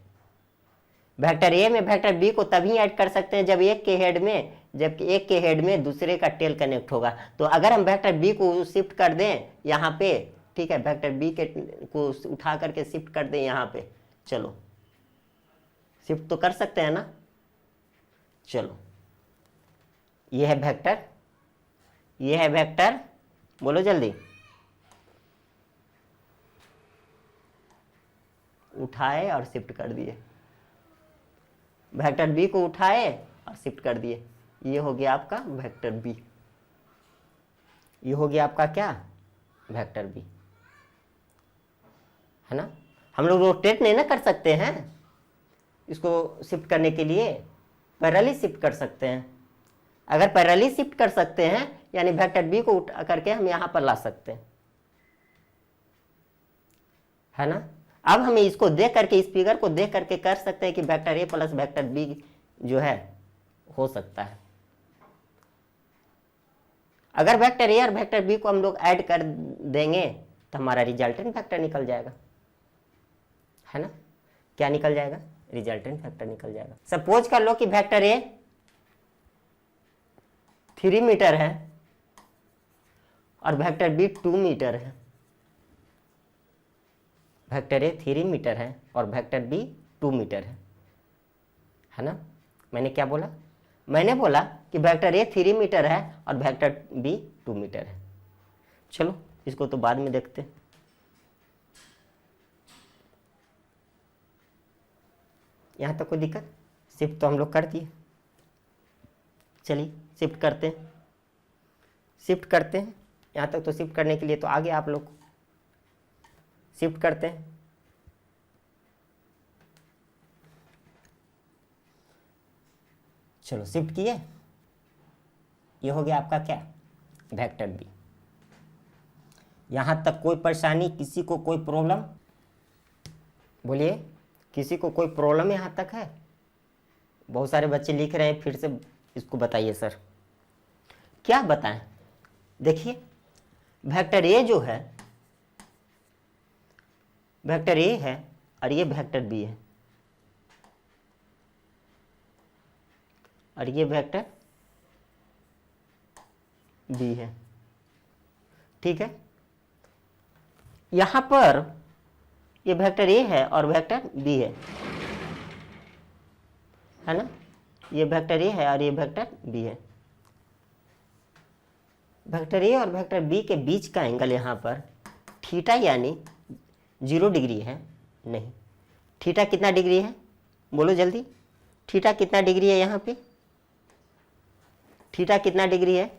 वेक्टर ए में वेक्टर बी को तभी ऐड कर सकते हैं जब एक के हेड में दूसरे का टेल कनेक्ट होगा। तो अगर हम वेक्टर बी को शिफ्ट कर दें यहाँ पे, ठीक है, वेक्टर बी के को उठा करके शिफ्ट कर दें यहाँ पे, चलो शिफ्ट तो कर सकते हैं ना। चलो, ये है वेक्टर, ये है वेक्टर, बोलो जल्दी, उठाए और शिफ्ट कर दिए। वेक्टर बी को उठाए और शिफ्ट कर दिए। ये हो गया आपका वेक्टर बी, ये हो गया आपका क्या? वेक्टर बी, है ना। हम लोग रोटेट नहीं ना कर सकते हैं, इसको शिफ्ट करने के लिए पैरेलली शिफ्ट कर सकते हैं। अगर पैरेलली शिफ्ट कर सकते हैं यानी वेक्टर बी को उठा करके हम यहां पर ला सकते हैं, है ना। अब हम इसको देख करके, इस फिगर को देख करके कर सकते हैं कि vector A plus vector B जो है हो सकता है। अगर वेक्टर ए और वेक्टर बी को हम लोग ऐड कर देंगे तो हमारा रिजल्टेंट वेक्टर निकल जाएगा, है ना। क्या निकल जाएगा? रिजल्टेंट वेक्टर निकल जाएगा। सपोज कर लो कि वेक्टर ए 3 मीटर है और वेक्टर बी 2 मीटर है। वेक्टर ए 3 मीटर है और वेक्टर बी 2 मीटर है ना। मैंने क्या बोला? मैंने बोला कि वेक्टर ए 3 मीटर है और वेक्टर बी 2 मीटर है। चलो इसको तो बाद में देखते हैं। यहाँ तक कोई दिक्कत? शिफ्ट तो हम लोग कर दिए। चलिए शिफ्ट करते हैं, शिफ्ट करते हैं। यहाँ तक तो शिफ्ट करने के लिए तो आगे आप लोग शिफ्ट करते हैं। चलो शिफ्ट किए, ये हो गया आपका क्या? Vector B. यहाँ तक कोई परेशानी, किसी को कोई प्रॉब्लम? बोलिए, किसी को कोई प्रॉब्लम यहाँ तक है? बहुत सारे बच्चे लिख रहे हैं, फिर से इसको बताइए सर, क्या बताएं? देखिए वेक्टर ए जो है, वेक्टर ए है और ये वेक्टर बी है और ये वेक्टर बी है, ठीक है। यहां पर ये वेक्टर ए है और वेक्टर बी है ना, ये वेक्टर ए है और ये वेक्टर बी है। वेक्टर ए और वेक्टर बी के बीच का एंगल यहाँ पर थीटा यानी 0 डिग्री है नहीं। थीटा कितना डिग्री है, बोलो जल्दी, थीटा कितना डिग्री है यहाँ पे? थीटा कितना डिग्री है?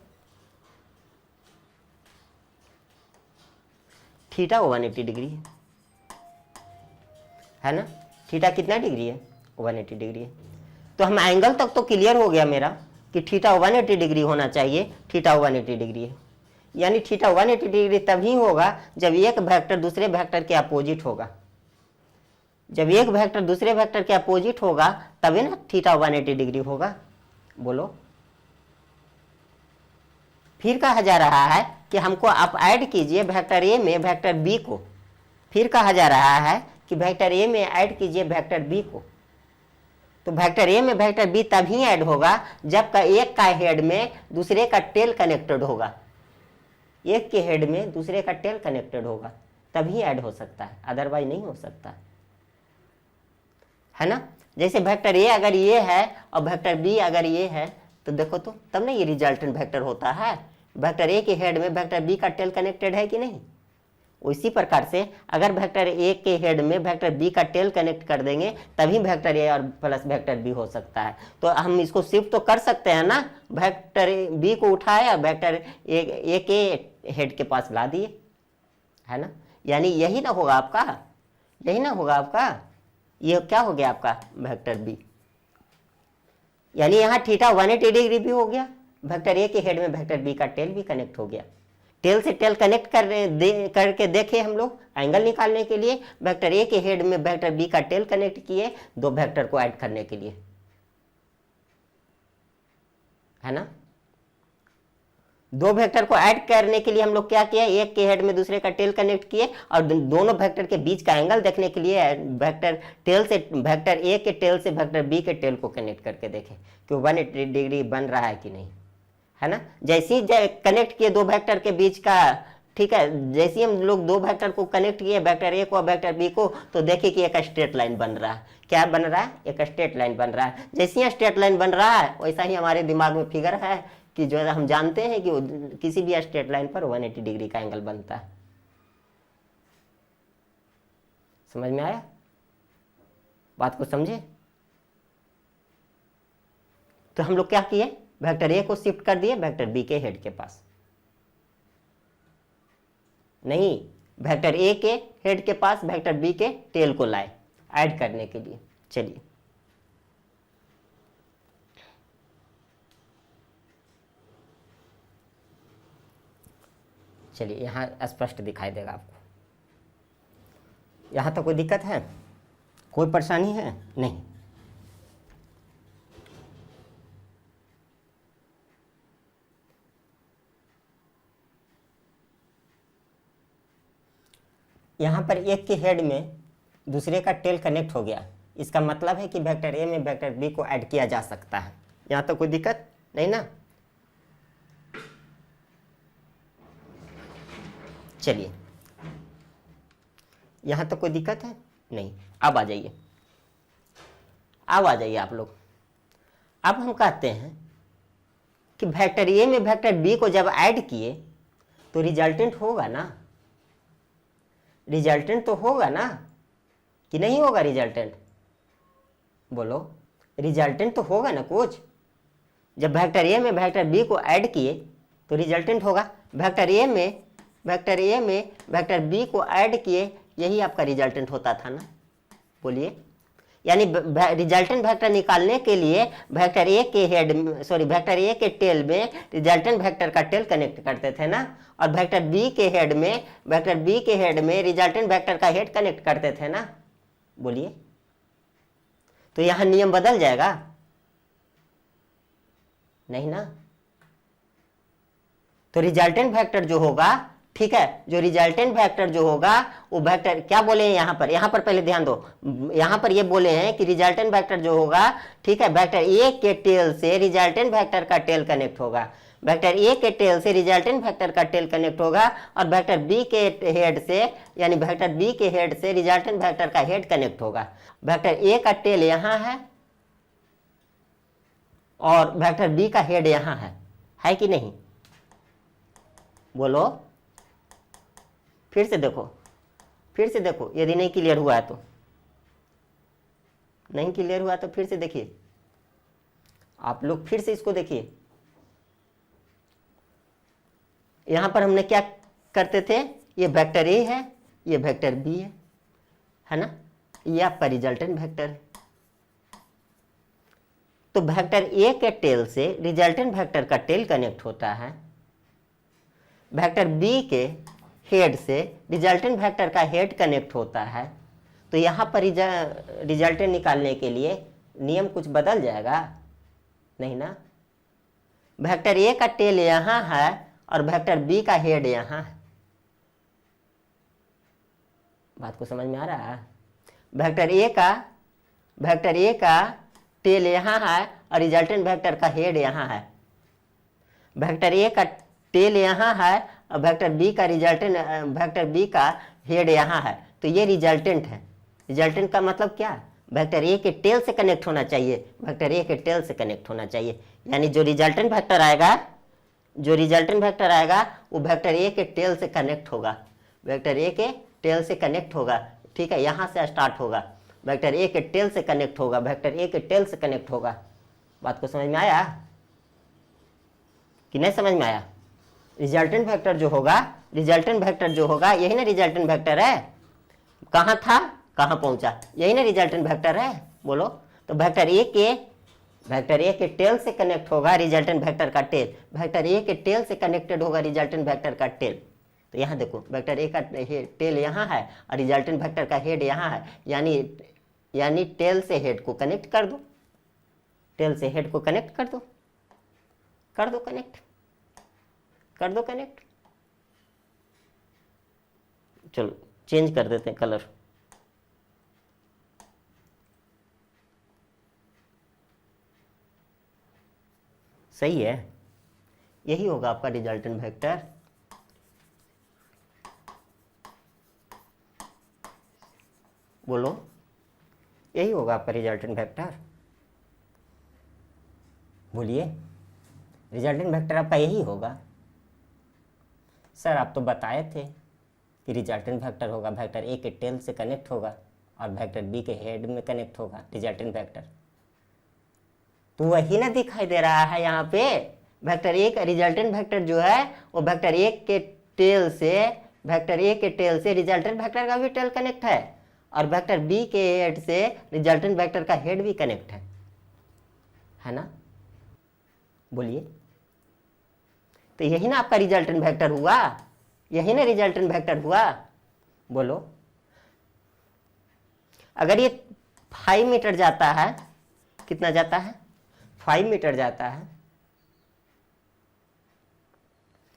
थीटा 180 डिग्री है ना। थीटा कितना डिग्री है? 180 डिग्री है। तो हम एंगल तक तो क्लियर हो गया मेरा कि थीटा 180 डिग्री होना चाहिए, थीटा 180 डिग्री है। यानी थीटा 180 डिग्री तभी होगा जब एक वेक्टर दूसरे वेक्टर के अपोजिट होगा। जब एक वेक्टर दूसरे वेक्टर के अपोजिट होगा तभी ना थीटा 180 डिग्री होगा। बोलो, फिर कहा जा रहा है कि हमको आप ऐड कीजिए वेक्टर ए में वेक्टर बी को। फिर कहा जा रहा है कि वेक्टर ए में ऐड कीजिए वेक्टर बी को। तो वेक्टर ए में वेक्टर बी तभी ऐड होगा जब का एक का हेड में दूसरे का टेल कनेक्टेड होगा। एक के हेड में दूसरे का टेल कनेक्टेड होगा तभी ऐड हो सकता है, अदरवाइज नहीं हो सकता है ना। जैसे वेक्टर ए अगर ये है और वेक्टर बी अगर ये है तो देखो तो तब ना ये रिजल्टेंट वेक्टर होता है। वेक्टर ए के हेड में वेक्टर बी का टेल कनेक्टेड है कि नहीं। उसी प्रकार से अगर वेक्टर ए के हेड में वेक्टर बी का टेल कनेक्ट कर देंगे तभी वेक्टर ए और प्लस वेक्टर बी हो सकता है। तो हम इसको शिफ्ट तो कर सकते हैं ना, वेक्टर बी को उठाया वेक्टर ए के हेड के पास ला दिए, है ना। यानी यही ना होगा आपका, यही ना होगा आपका, ये क्या हो गया आपका वेक्टर बी। यानी यहाँ थीटा 180 डिग्री भी हो गया, वेक्टर ए के हेड में वेक्टर बी का टेल भी कनेक्ट हो गया। टेल से टेल कनेक्ट करके देखे हम लोग एंगल निकालने के लिए, वेक्टर ए के हेड में वेक्टर बी का टेल कनेक्ट किए दो वेक्टर को ऐड करने के लिए, है ना। दो वेक्टर को ऐड करने के लिए हम लोग क्या किया, एक के हेड में दूसरे का टेल कनेक्ट किए और दोनों वेक्टर के बीच का एंगल देखने के लिए वेक्टर टेल से वेक्टर ए के टेल से वेक्टर बी के टेल को कनेक्ट करके देखें कि 180 डिग्री बन रहा है कि नहीं, है ना। जैसे ही कनेक्ट किए दो वेक्टर के बीच का, ठीक है, जैसे ही हम लोग दो वेक्टर को कनेक्ट किए वेक्टर ए को और वेक्टर बी को, तो देखिए कि एक स्ट्रेट लाइन बन रहा है। क्या बन रहा है, एक स्ट्रेट लाइन बन रहा है। जैसे ही स्ट्रेट लाइन बन रहा है वैसा ही हमारे दिमाग में फिगर है कि जो है हम जानते हैं कि किसी भी स्ट्रेट लाइन पर 180 डिग्री का एंगल बनता है। समझ में आया, बात को समझे। तो हम लोग क्या किए, वेक्टर ए को शिफ्ट कर दिए वेक्टर बी के हेड के पास, नहीं वेक्टर ए के हेड के पास वेक्टर बी के टेल को लाए ऐड करने के लिए। चलिए चलिए यहाँ स्पष्ट दिखाई देगा आपको। यहाँ तो कोई दिक्कत है, कोई परेशानी है नहीं। यहाँ पर एक के हेड में दूसरे का टेल कनेक्ट हो गया, इसका मतलब है कि वेक्टर ए में वेक्टर बी को ऐड किया जा सकता है। यहाँ तो कोई दिक्कत नहीं ना। चलिए यहाँ तो कोई दिक्कत है नहीं। अब आ जाइए, अब आ जाइए आप लोग। अब हम कहते हैं कि वेक्टर ए में वेक्टर बी को जब ऐड किए तो रिजल्टेंट होगा ना, रिजल्टेंट तो होगा ना कि नहीं होगा। रिजल्टेंट बोलो, रिजल्टेंट तो होगा ना कुछ। जब वेक्टर ए में वेक्टर बी को ऐड किए तो रिजल्टेंट होगा। वेक्टर ए में वेक्टर बी को ऐड किए, यही आपका रिजल्टेंट होता था ना। बोलिए, यानी रिजल्टेंट वेक्टर निकालने के लिए वेक्टर ए के हेड वेक्टर ए के टेल में रिजल्टेंट वेक्टर का टेल कनेक्ट करते थे ना, और वेक्टर बी के हेड में रिजल्टेंट वेक्टर का हेड कनेक्ट करते थे ना। बोलिए, तो यहां नियम बदल जाएगा। नहीं ना। तो रिजल्टेंट वेक्टर जो होगा, ठीक है, जो रिजल्टेंट वेक्टर जो होगा वो वेक्टर क्या बोले हैं यहां पर पहले ध्यान दो, यहां पर ये बोले हैं कि रिजल्टेंट वेक्टर जो होगा, ठीक है, वेक्टर ए के टेल से रिजल्टेंट वेक्टर का टेल कनेक्ट होगा, वेक्टर ए के टेल से रिजल्टेंट वेक्टर का टेल कनेक्ट होगा, और वेक्टर बी के हेड से, यानी वेक्टर बी के हेड से रिजल्टेंट वेक्टर का हेड कनेक्ट होगा। वेक्टर ए का टेल यहां है और वेक्टर बी का हेड यहां है कि नहीं? बोलो, फिर से देखो, यदि नहीं क्लियर हुआ है तो, नहीं क्लियर हुआ तो फिर से देखिए, आप लोग फिर से इसको देखिए। यहां पर हमने क्या करते थे, ये वेक्टर ए है, ये वेक्टर बी है ना, ये आपका रिजल्टेंट वेक्टर है। तो वेक्टर ए के टेल से रिजल्टेंट वेक्टर का टेल कनेक्ट होता है, वेक्टर बी के हेड से रिजल्टेंट वेक्टर का हेड कनेक्ट होता है। तो यहां पर रिजल्टेंट निकालने के लिए नियम कुछ बदल जाएगा? नहीं ना। वेक्टर ए का टेल यहां है और वेक्टर बी का हेड यहां है। बात को समझ में आ रहा है? वेक्टर ए का टेल यहां है और रिजल्टेंट वेक्टर का हेड यहां है। वेक्टर ए का टेल यहां है और वेक्टर बी का हेड यहां है। तो ये रिजल्टेंट है। रिजल्टेंट का मतलब क्या? वेक्टर ए के टेल से कनेक्ट होना चाहिए, वेक्टर ए के टेल से कनेक्ट होना चाहिए। यानी जो रिजल्टेंट वेक्टर आएगा वो वेक्टर ए के टेल से कनेक्ट होगा, वेक्टर ए के टेल से कनेक्ट होगा। ठीक है, यहां से स्टार्ट होगा, वेक्टर ए के टेल से कनेक्ट होगा, वेक्टर ए के टेल से कनेक्ट होगा। बात को समझ में आया कि नहीं समझ में आया? रिजल्टेंट वेक्टर जो होगा यही ना रिजल्टेंट वेक्टर है। कहां था कहां पहुंचा, यही ना रिजल्टेंट वेक्टर है। बोलो, तो वेक्टर ए के टेल से कनेक्ट होगा रिजल्टेंट वेक्टर का टेल, वेक्टर ए के टेल से कनेक्टेड होगा रिजल्टेंट वेक्टर का टेल। तो यहां देखो, वेक्टर ए का टेल यहां है और रिजल्टेंट वेक्टर का हेड यहां है, यानी टेल से हेड को कनेक्ट कर दो, टेल से हेड को कनेक्ट कर दो कनेक्ट। चलो चेंज कर देते हैं कलर। सही है, यही होगा आपका रिजल्टेंट वेक्टर। बोलो, यही होगा आपका रिजल्टेंट वेक्टर। बोलिए, रिजल्टेंट वेक्टर आपका यही होगा। सर आप तो बताए थे कि रिजल्टेंट वेक्टर होगा वेक्टर ए के टेल से कनेक्ट होगा और वेक्टर बी के हेड में कनेक्ट होगा रिजल्टेंट वेक्टर। तो वही ना दिखाई दे रहा है यहाँ पे। वेक्टर ए का रिजल्टेंट वेक्टर जो है वो वेक्टर ए के टेल से रिजल्टेंट वेक्टर का भी टेल कनेक्ट है और वेक्टर बी के हेड से रिजल्टेंट वेक्टर का हेड भी कनेक्ट है ना। बोलिए, तो यही ना आपका रिजल्टेंट वेक्टर हुआ, यही ना रिजल्टेंट वेक्टर हुआ। बोलो, अगर ये 5 मीटर जाता है, कितना जाता है? 5 मीटर जाता है,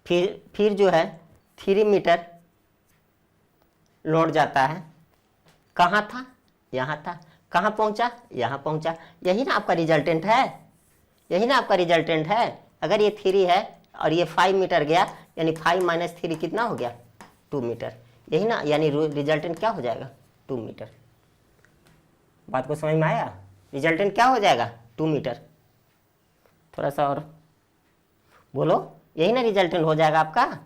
फिर जो है 3 मीटर लौट जाता है। कहाँ था? यहाँ था। कहाँ पहुंचा? यहाँ पहुंचा। यही ना आपका रिजल्टेंट है, अगर ये 3 है और ये 5 मीटर गया, यानी 5 माइनस 3 कितना हो गया? 2 मीटर। यही ना, यानी रिजल्टेंट क्या हो जाएगा? 2 मीटर। बात को समझ में आया? रिजल्टेंट क्या हो जाएगा? 2 मीटर। थोड़ा सा और बोलो, यही ना रिजल्टेंट हो जाएगा आपका।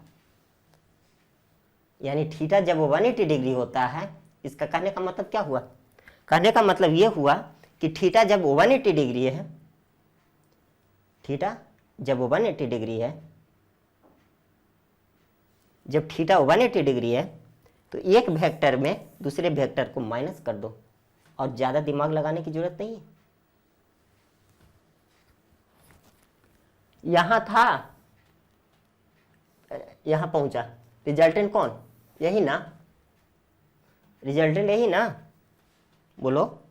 यानी थीटा जब 180 डिग्री होता है, इसका कहने का मतलब क्या हुआ? कहने का मतलब ये हुआ कि थीटा जब 180 डिग्री है, थीटा जब 180 डिग्री है, जब थीटा 180 डिग्री है तो एक वेक्टर में दूसरे वेक्टर को माइनस कर दो और ज्यादा दिमाग लगाने की जरूरत नहीं है। यहां था, यहां पहुंचा, रिजल्टेंट कौन? यही ना, रिजल्टेंट यही ना। बोलो,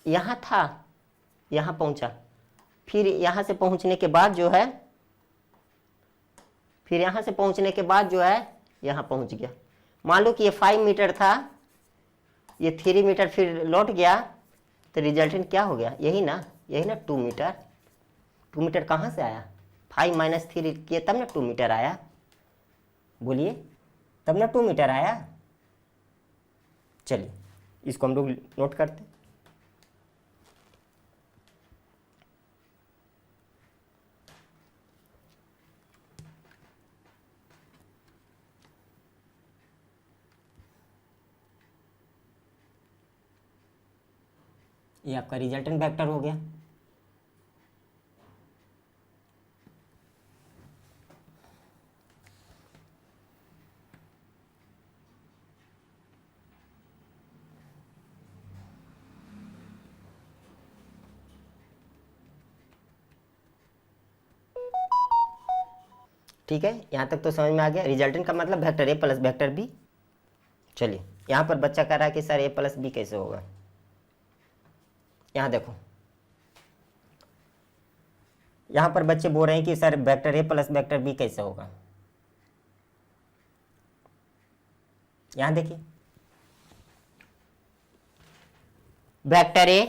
यहां था यहाँ पहुँचा, फिर यहाँ से पहुँचने के बाद जो है, फिर यहाँ से पहुँचने के बाद जो है यहाँ पहुँच गया। मान लो कि ये 5 मीटर था, ये 3 मीटर फिर लौट गया, तो रिजल्टेंट क्या हो गया? यही ना, यही ना 2 मीटर। 2 मीटर कहाँ से आया? 5 - 3 किए तब ना 2 मीटर आया। बोलिए, तब ना 2 मीटर आया। चलिए इसको हम लोग नोट करते हैं। ये आपका रिजल्टेंट वेक्टर हो गया। ठीक है, यहाँ तक तो समझ में आ गया। रिजल्टेंट का मतलब vector A plus vector B. चलिए यहाँ पर बच्चा कह रहा है कि सर ए प्लस बी कैसे होगा। यहाँ देखो, यहाँ पर बच्चे बोल रहे हैं कि sir vector A plus vector B कैसे होगा। यहाँ देखिए, vector A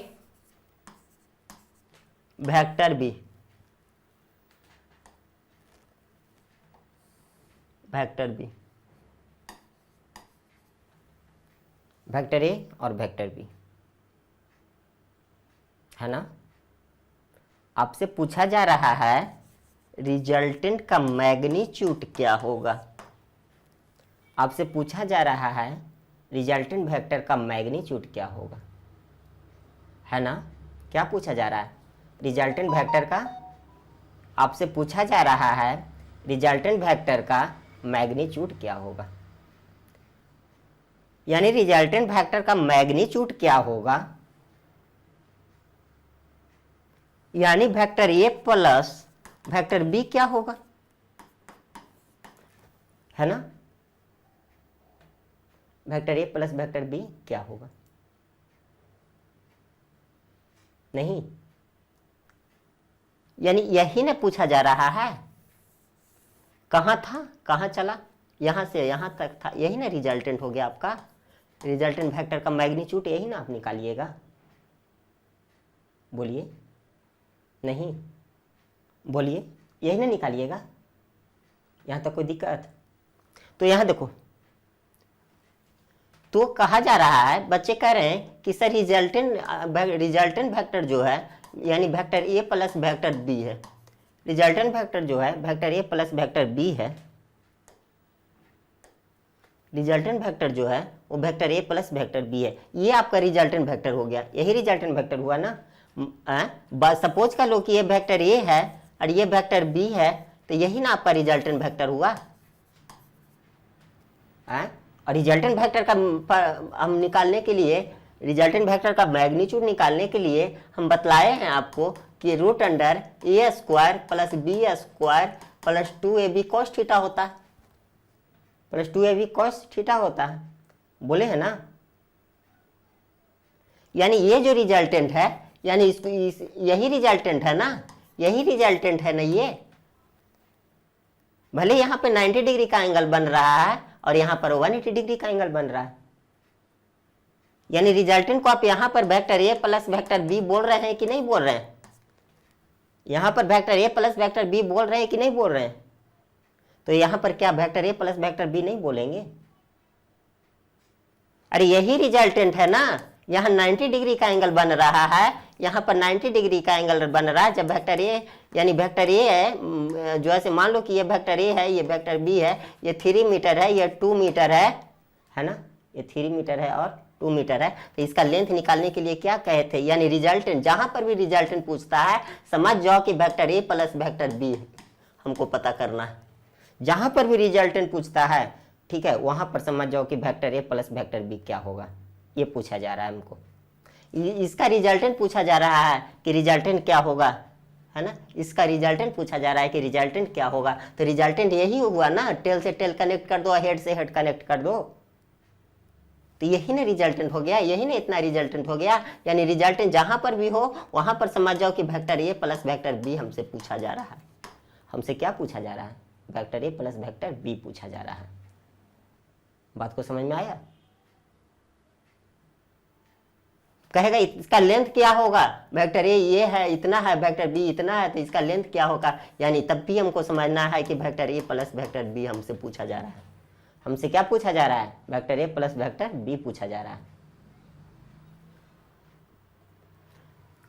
vector B, vector B, vector A और वेक्टर बी, है ना। आपसे पूछा जा रहा है रिजल्टेंट का मैग्नीट्यूड क्या होगा। आपसे पूछा जा रहा है रिजल्टेंट वेक्टर का मैग्नीट्यूड क्या होगा, है ना। क्या पूछा जा रहा है? रिजल्टेंट वेक्टर का, आपसे पूछा जा रहा है रिजल्टेंट वेक्टर का मैग्नीट्यूड क्या होगा। यानी रिजल्टेंट वेक्टर का मैग्नीट्यूड क्या होगा, यानी vector A plus vector B क्या होगा, है ना। Vector A plus vector B क्या होगा? नहीं, यानी यही ना पूछा जा रहा है। कहाँ था, कहाँ चला, यहां से यहां तक था, यही ना रिजल्टेंट हो गया आपका। रिजल्टेंट वेक्टर का मैग्नीट्यूड यही ना आप निकालिएगा। बोलिए, नहीं बोलिए, यही ना निकालिएगा। यहां तक कोई दिक्कत? तो यहां देखो, तो कहा जा रहा है, बच्चे कह रहे हैं कि सर रिजल्टेंट वेक्टर जो है, यानी vector A plus vector B है। रिजल्टेंट वेक्टर जो है vector A plus vector B है। रिजल्टेंट वेक्टर जो है वो vector A plus vector B है। ये आपका रिजल्टेंट वेक्टर हो गया, यही रिजल्टेंट वेक्टर हुआ ना। सपोज कर लो कि ये वेक्टर ए है और ये वेक्टर बी है, तो यही ना आपका रिजल्टेंट वेक्टर हुआ। और रिजल्टेंट वेक्टर का हम निकालने के लिए, रिजल्टेंट वेक्टर का मैग्नीट्यूड निकालने के लिए हम बतलाए हैं आपको कि root under A square plus B square plus 2ab cos theta होता है, प्लस 2ab cos थीटा होता है। बोले है ना। यानी ये जो रिजल्टेंट है, यानी यही रिजल्टेंट है ना, यही रिजल्टेंट है ना। ये भले यहाँ पे 90 डिग्री का एंगल बन रहा है और यहाँ पर 180 डिग्री का एंगल बन रहा है। यानी रिजल्टेंट को आप यहाँ पर vector A plus vector B बोल रहे हैं कि नहीं बोल रहे हैं? यहाँ पर vector A plus vector B बोल रहे हैं कि नहीं बोल रहे हैं? तो यहाँ पर क्या vector A plus vector B नहीं बोलेंगे? अरे यही रिजल्टेंट है ना। यहाँ 90 डिग्री का एंगल बन रहा है, यहाँ पर 90 डिग्री का एंगल बन रहा है। जब वेक्टर ए, यानी वेक्टर ए है जो ऐसे मान लो कि ये वेक्टर ए है, ये वेक्टर बी है, ये 3 मीटर है, ये 2 मीटर है ना। ये 3 मीटर है और 2 मीटर है। तो इसका लेंथ निकालने के लिए क्या कहे थे, यानी रिजल्टेंट, जहां पर भी रिजल्टेंट पूछता है समझ जाओ कि vector A plus vector B हमको पता करना है। जहां पर भी रिजल्टेंट पूछता है, ठीक है, वहां पर समझ जाओ कि vector A plus vector B क्या होगा, ये पूछा जा रहा है हमको। इसका रिजल्टेंट पूछा जा रहा है कि रिजल्टेंट क्या होगा, है ना। इसका रिजल्टेंट पूछा जा रहा है कि रिजल्टेंट क्या होगा। तो रिजल्टेंट यही हुआ ना, टेल से टेल कनेक्ट कर दो, हेड से हेड कनेक्ट कर दो। तो यही ना रिजल्टेंट हो गया, यही ना इतना रिजल्टेंट हो गया। यानी रिजल्टेंट जहां पर भी हो वहां पर समझ जाओ कि vector A plus vector B हमसे पूछा जा रहा है। हमसे क्या पूछा जा रहा है? Vector A plus vector B पूछा जा रहा है। बात को समझ में आया? कहेगा इसका लेंथ क्या होगा, वेक्टर ए ये है इतना है, वेक्टर बी इतना है, तो इसका लेंथ क्या होगा? यानी तब भी हमको समझना है कि vector A plus vector B हमसे पूछा जा रहा है। हमसे क्या पूछा जा रहा है? Vector A plus vector B पूछा जा रहा है।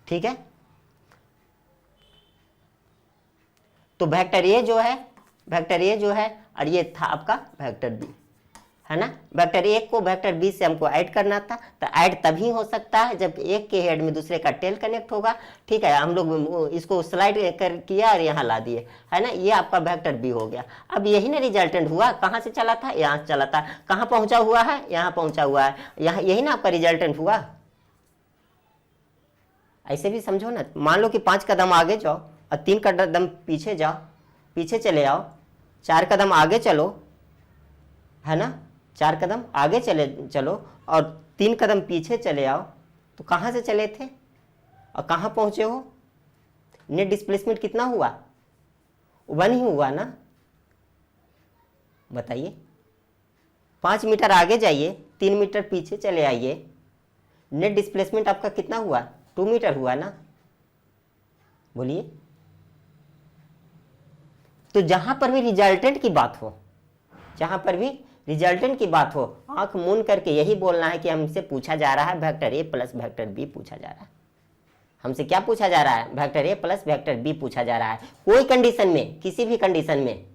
ठीक है, तो वेक्टर ए जो है, वेक्टर ए जो है, और ये था आपका वेक्टर बी, है ना। वेक्टर ए को वेक्टर बी से हमको ऐड करना था, तो ऐड तभी हो सकता है जब एक के हेड में दूसरे का टेल कनेक्ट होगा। ठीक है, हम लोग इसको स्लाइड कर किया और यहाँ ला दिए, है ना। ये आपका वेक्टर बी हो गया। अब यही ना रिजल्टेंट हुआ, कहाँ से चला था? यहाँ से चला था। कहाँ पहुंचा हुआ है? यहाँ पहुंचा हुआ है। यहाँ यही ना आपका रिजल्टेंट हुआ। ऐसे भी समझो ना, मान लो कि 5 कदम आगे जाओ और 3 कदम पीछे जाओ, पीछे चले आओ, 4 कदम आगे चलो, है ना, 4 कदम आगे चलो और 3 कदम पीछे चले आओ, तो कहाँ से चले थे और कहाँ पहुँचे हो? नेट डिस्प्लेसमेंट कितना हुआ? 1 ही हुआ ना। बताइए, 5 मीटर आगे जाइए, 3 मीटर पीछे चले आइए, नेट डिस्प्लेसमेंट आपका कितना हुआ? 2 मीटर हुआ ना। बोलिए। तो जहां पर भी रिजल्टेंट की बात हो, जहां पर भी रिजल्टेंट की बात हो, आंख मूंद करके यही बोलना है कि हमसे पूछा जा रहा है vector A plus vector B पूछा जा रहा है। हमसे क्या पूछा जा रहा है? Vector A plus vector B पूछा जा रहा है। कोई कंडीशन में, किसी भी कंडीशन में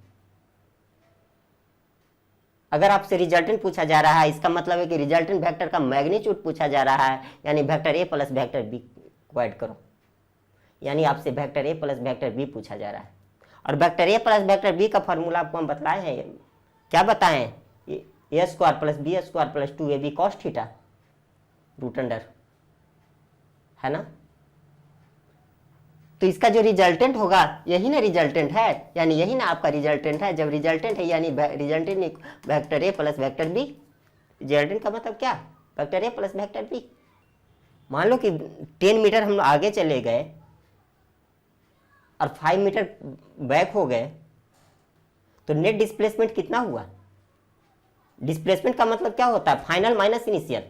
अगर आपसे रिजल्टेंट पूछा जा रहा है, इसका मतलब है कि रिजल्टेंट वेक्टर का मैग्नीट्यूड पूछा जा रहा है। यानी vector A plus vector B को ऐड करो, यानी आपसे vector A plus vector B पूछा जा रहा है। और vector A plus vector B का फॉर्मूला आपको हम बताए हैं। क्या बताएं? A square plus B square plus 2ab cos theta root under, है ना। तो इसका जो रिजल्टेंट होगा यही ना रिजल्टेंट है, यानी यही ना आपका रिजल्टेंट है। जब रिजल्टेंट है यानी resultant vector A plus vector B. Resultant का मतलब क्या? Vector A plus vector B. मान लो कि 10 मीटर हम आगे चले गए और 5 मीटर बैक हो गए, तो नेट डिस्प्लेसमेंट कितना हुआ? डिस्प्लेसमेंट का मतलब क्या होता है? Final minus initial,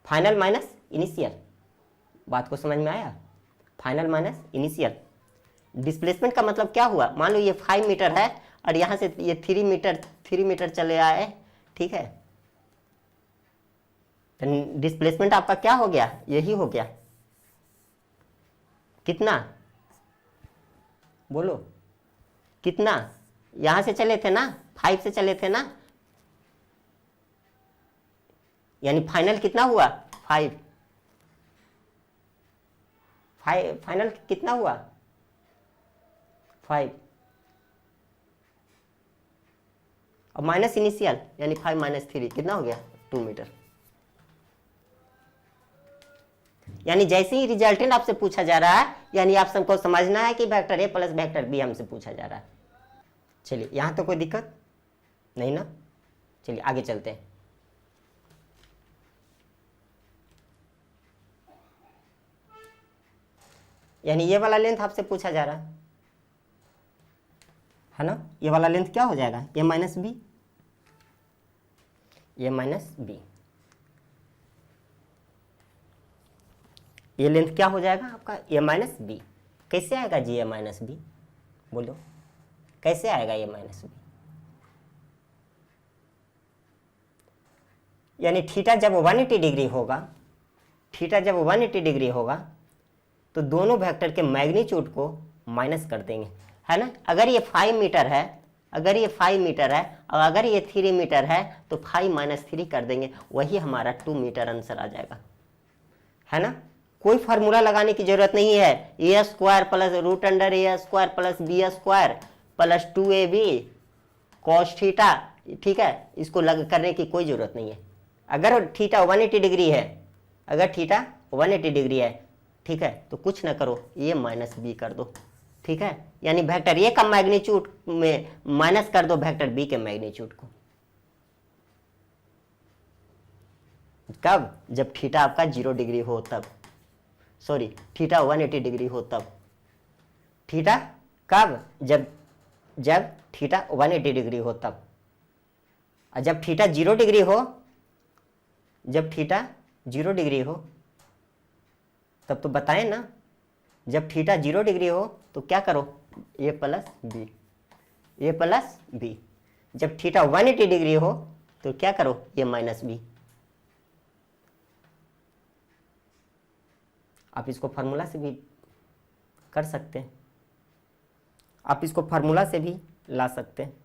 final minus initial. बात को समझ में आया? Final minus initial. डिस्प्लेसमेंट का मतलब क्या हुआ? मान लो ये 5 मीटर है और यहां से ये 3 मीटर चले आए, ठीक है, तो डिस्प्लेसमेंट आपका क्या हो गया? यही हो गया। कितना? बोलो कितना? यहां से चले थे ना, 5 से चले थे ना, यानी फाइनल कितना हुआ? 5। फाइनल कितना हुआ? 5 और माइनस इनिशियल यानी 5 माइनस 3 कितना हो गया? 2 मीटर। यानी जैसे ही रिजल्टेंट आपसे पूछा जा रहा है, यानी आप सबको समझना है कि vector A plus vector B हमसे पूछा जा रहा है। चलिए, यहां तो कोई दिक्कत नहीं ना। चलिए आगे चलते हैं। यानी ये वाला लेंथ आपसे पूछा जा रहा है ना। ये वाला लेंथ क्या हो जाएगा? ए माइनस बी, ए माइनस बी। ये लेंथ क्या हो जाएगा आपका? ए माइनस बी। कैसे आएगा जी ए माइनस बी? बोलो कैसे आएगा ए माइनस बी? यानी थीटा जब 180 डिग्री होगा, थीटा जब 180 डिग्री होगा, तो दोनों वेक्टर के मैग्नीट्यूड को माइनस कर देंगे, है ना। अगर ये 5 मीटर है, अगर ये 5 मीटर है और अगर ये 3 मीटर है, तो 5 माइनस 3 कर देंगे, वही हमारा 2 मीटर आंसर आ जाएगा, है ना। कोई फार्मूला लगाने की जरूरत नहीं है। A square plus root under A square plus B square plus 2ab cos theta, ठीक है, इसको करने की कोई जरूरत नहीं है। अगर थीटा 180 डिग्री है, अगर थीटा 180 डिग्री है, ठीक है, तो कुछ ना करो, ए माइनस बी कर दो, ठीक है। यानी वेक्टर ए का मैग्नीट्यूड में माइनस कर दो वेक्टर बी के मैग्नीट्यूड को। कब? जब थीटा आपका 0 डिग्री हो तब, सॉरी थीटा 180 डिग्री हो तब। थीटा कब? जब थीटा 180 डिग्री हो तब। और जब थीटा 0 डिग्री हो, जब थीटा 0 डिग्री हो तब तो बताएं ना, जब थीटा 0 डिग्री हो तो क्या करो, ए प्लस बी, ए प्लस बी। जब थीटा 180 डिग्री हो तो क्या करो, ए माइनस बी। आप इसको फार्मूला से भी कर सकते हैं, आप इसको फार्मूला से भी ला सकते हैं।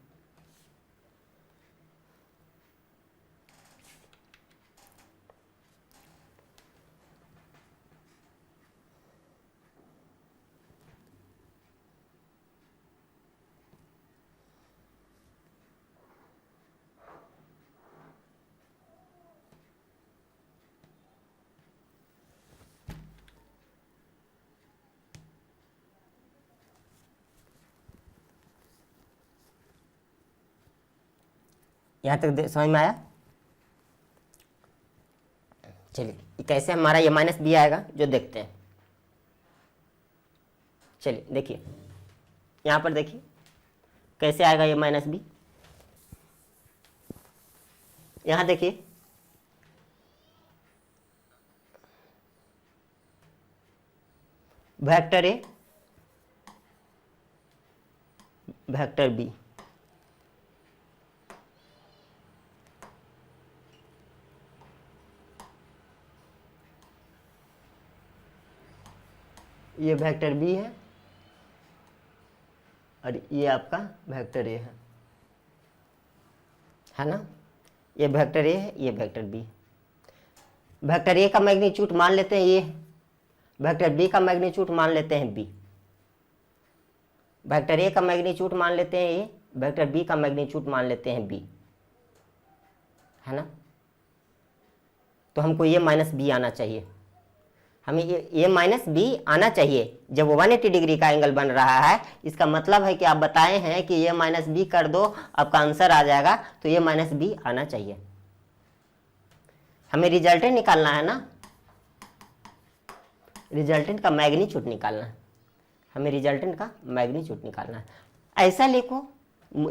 यहां तक समझ में आया? चलिए कैसे हमारा ये माइनस बी आएगा जो देखते हैं। चलिए देखिए यहां पर देखिए कैसे आएगा ये माइनस बी। यहां देखिए वेक्टर ए वेक्टर बी, ये वेक्टर बी और ये आपका वेक्टर ए है ना। ये वेक्टर ए है, ये वेक्टर बी। वेक्टर ए का मैग्नीट्यूड मान लेते हैं ये, वेक्टर बी का मैग्नीट्यूड मान लेते हैं बी। वेक्टर ए का मैग्नीट्यूड मान लेते हैं ए, वेक्टर बी का मैग्नीट्यूड मान लेते हैं बी, है ना। तो हमको ये माइनस बी आना चाहिए, हमें ये माइनस बी आना चाहिए जब 180 डिग्री का एंगल बन रहा है। इसका मतलब है कि आप बताए हैं कि ये माइनस बी कर दो, आपका आंसर आ जाएगा। तो ये माइनस बी आना चाहिए। हमें रिजल्टेंट निकालना है ना, रिजल्टेंट का मैग्नीट्यूड निकालना है, हमें रिजल्टेंट का मैग्नीट्यूड निकालना है। ऐसा लिखो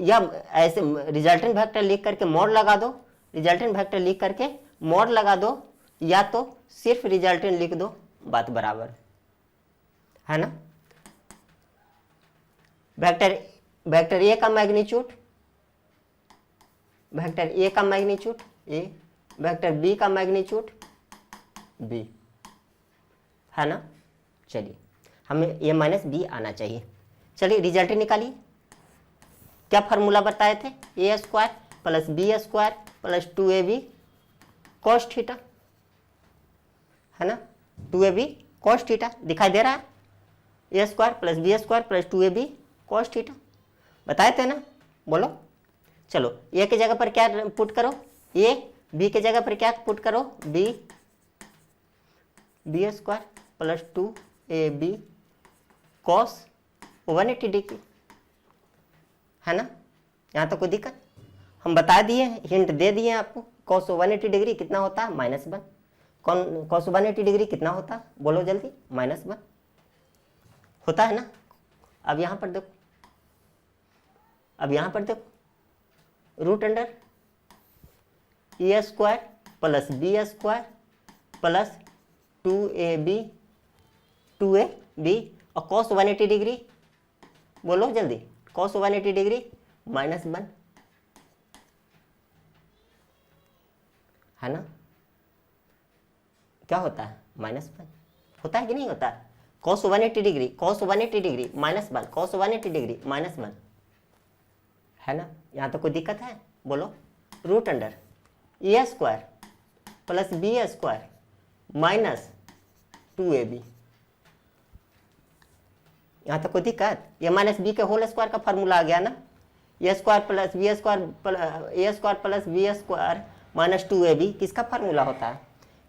या ऐसे रिजल्टेंट वेक्टर लिख करके मोड लगा दो, रिजल्टेंट वेक्टर लिख करके मोड लगा दो, या तो सिर्फ रिजल्टेंट लिख दो, बात बराबर है ना। वेक्टर ए का मैग्नीट्यूड, वेक्टर ए का मैग्नीट्यूड ए, वेक्टर बी का मैग्नीट्यूड बी, है ना। चलिए हमें ये माइनस बी आना चाहिए। चलिए रिजल्टेंट निकालिए। क्या फार्मूला बताए थे, A square plus B square plus 2ab cos theta, है ना। 2ab कॉस थीटा दिखाई दे रहा है, A square plus B square plus 2ab cos theta बताए थे ना। बोलो चलो ए की जगह पर क्या पुट करो, ए, बी की जगह पर क्या पुट करो, B square plus 2ab cos 180 degree, है ना। यहाँ तो कोई दिक्कत, हम बता दिए, हिंट दे दिए आपको। कॉस 180 डिग्री कितना होता है, -1। कौन कॉस 180 डिग्री कितना होता है, बोलो जल्दी, -1 होता है ना। अब यहाँ पर देखो, अब यहाँ पर देखो, root under A square plus B square plus 2ab और कॉस 180 डिग्री, बोलो जल्दी, कॉस 180 डिग्री -1, है ना। क्या होता है, -1 होता है कि नहीं होता है। Cos 180 degree, cos 180 degree -1, cos 180 degree -1, है ना। यहाँ तो कोई दिक्कत है, बोलो। Root under A square plus B square minus 2ab, यहाँ तो कोई दिक्कत। ये माइनस बी के होल स्क्वायर का फार्मूला आ गया ना, A square plus B square minus 2ab किसका फार्मूला होता है,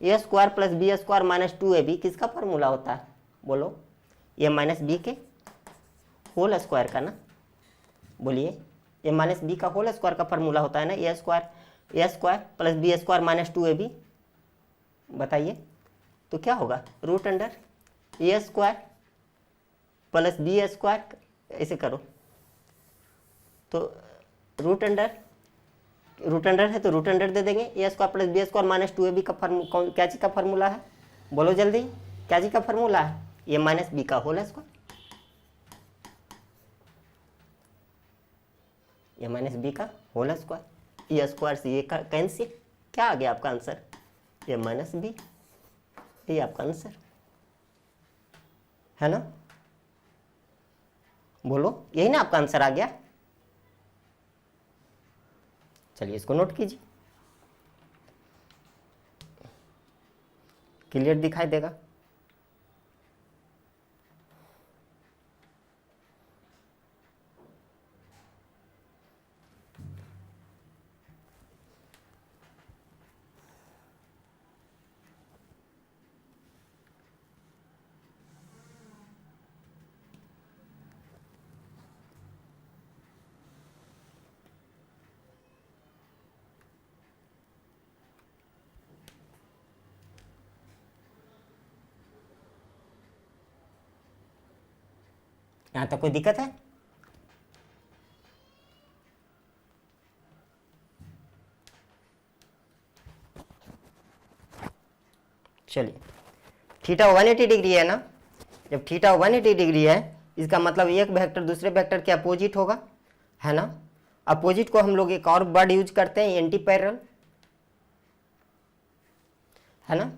A square plus B square minus 2ab किसका फार्मूला होता है, बोलो। ये माइनस बी के होल स्क्वायर का ना, बोलिए। ये माइनस बी का होल स्क्वायर का फार्मूला होता है ना, A square plus B square minus 2ab, बताइए, तो क्या होगा, root under A square plus B square, ऐसे करो तो रूट अंडर है तो रूट अंडर दे देंगे, A square plus B square minus 2ab का क्या चीज़ का फार्मूला है, बोलो जल्दी, क्या चीज़ का फार्मूला है, ए माइनस बी का होल स्क्वायर, ए माइनस बी का होल स्क्वायर, ए स्क्वायर से ये कैंसिल, क्या आ गया आपका आंसर, ए माइनस बी, ये आपका आंसर है ना, बोलो यही ना आपका आंसर आ गया। चलिए इसको नोट कीजिए, क्लियर दिखाई देगा। यहां तक कोई दिक्कत है? चलिए, थीटा 180 डिग्री है ना, जब थीटा 180 डिग्री है इसका मतलब एक वेक्टर दूसरे वेक्टर के अपोजिट होगा, है ना। अपोजिट को हम लोग एक और वर्ड यूज करते हैं, एंटी पैरेलल, है ना।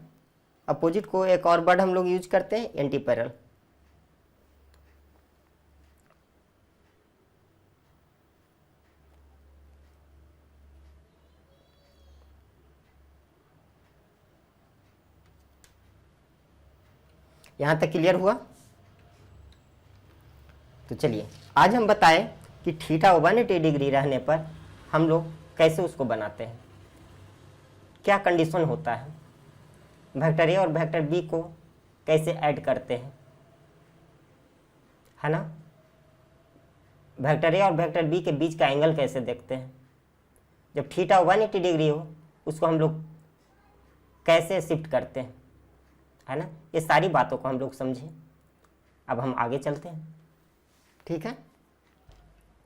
अपोजिट को एक और वर्ड हम लोग यूज करते हैं, एंटी पैरेलल। यहां तक क्लियर हुआ? तो चलिए आज हम बताएं कि थीटा 180 डिग्री रहने पर हम लोग कैसे उसको बनाते हैं, क्या कंडीशन होता है, वेक्टर ए और वेक्टर बी को कैसे ऐड करते हैं, है ना। वेक्टर ए और वेक्टर बी के बीच का एंगल कैसे देखते हैं, जब थीटा 180 डिग्री हो उसको हम लोग कैसे शिफ्ट करते हैं, है ना। ये सारी बातों को हम लोग समझें। अब हम आगे चलते हैं, ठीक है।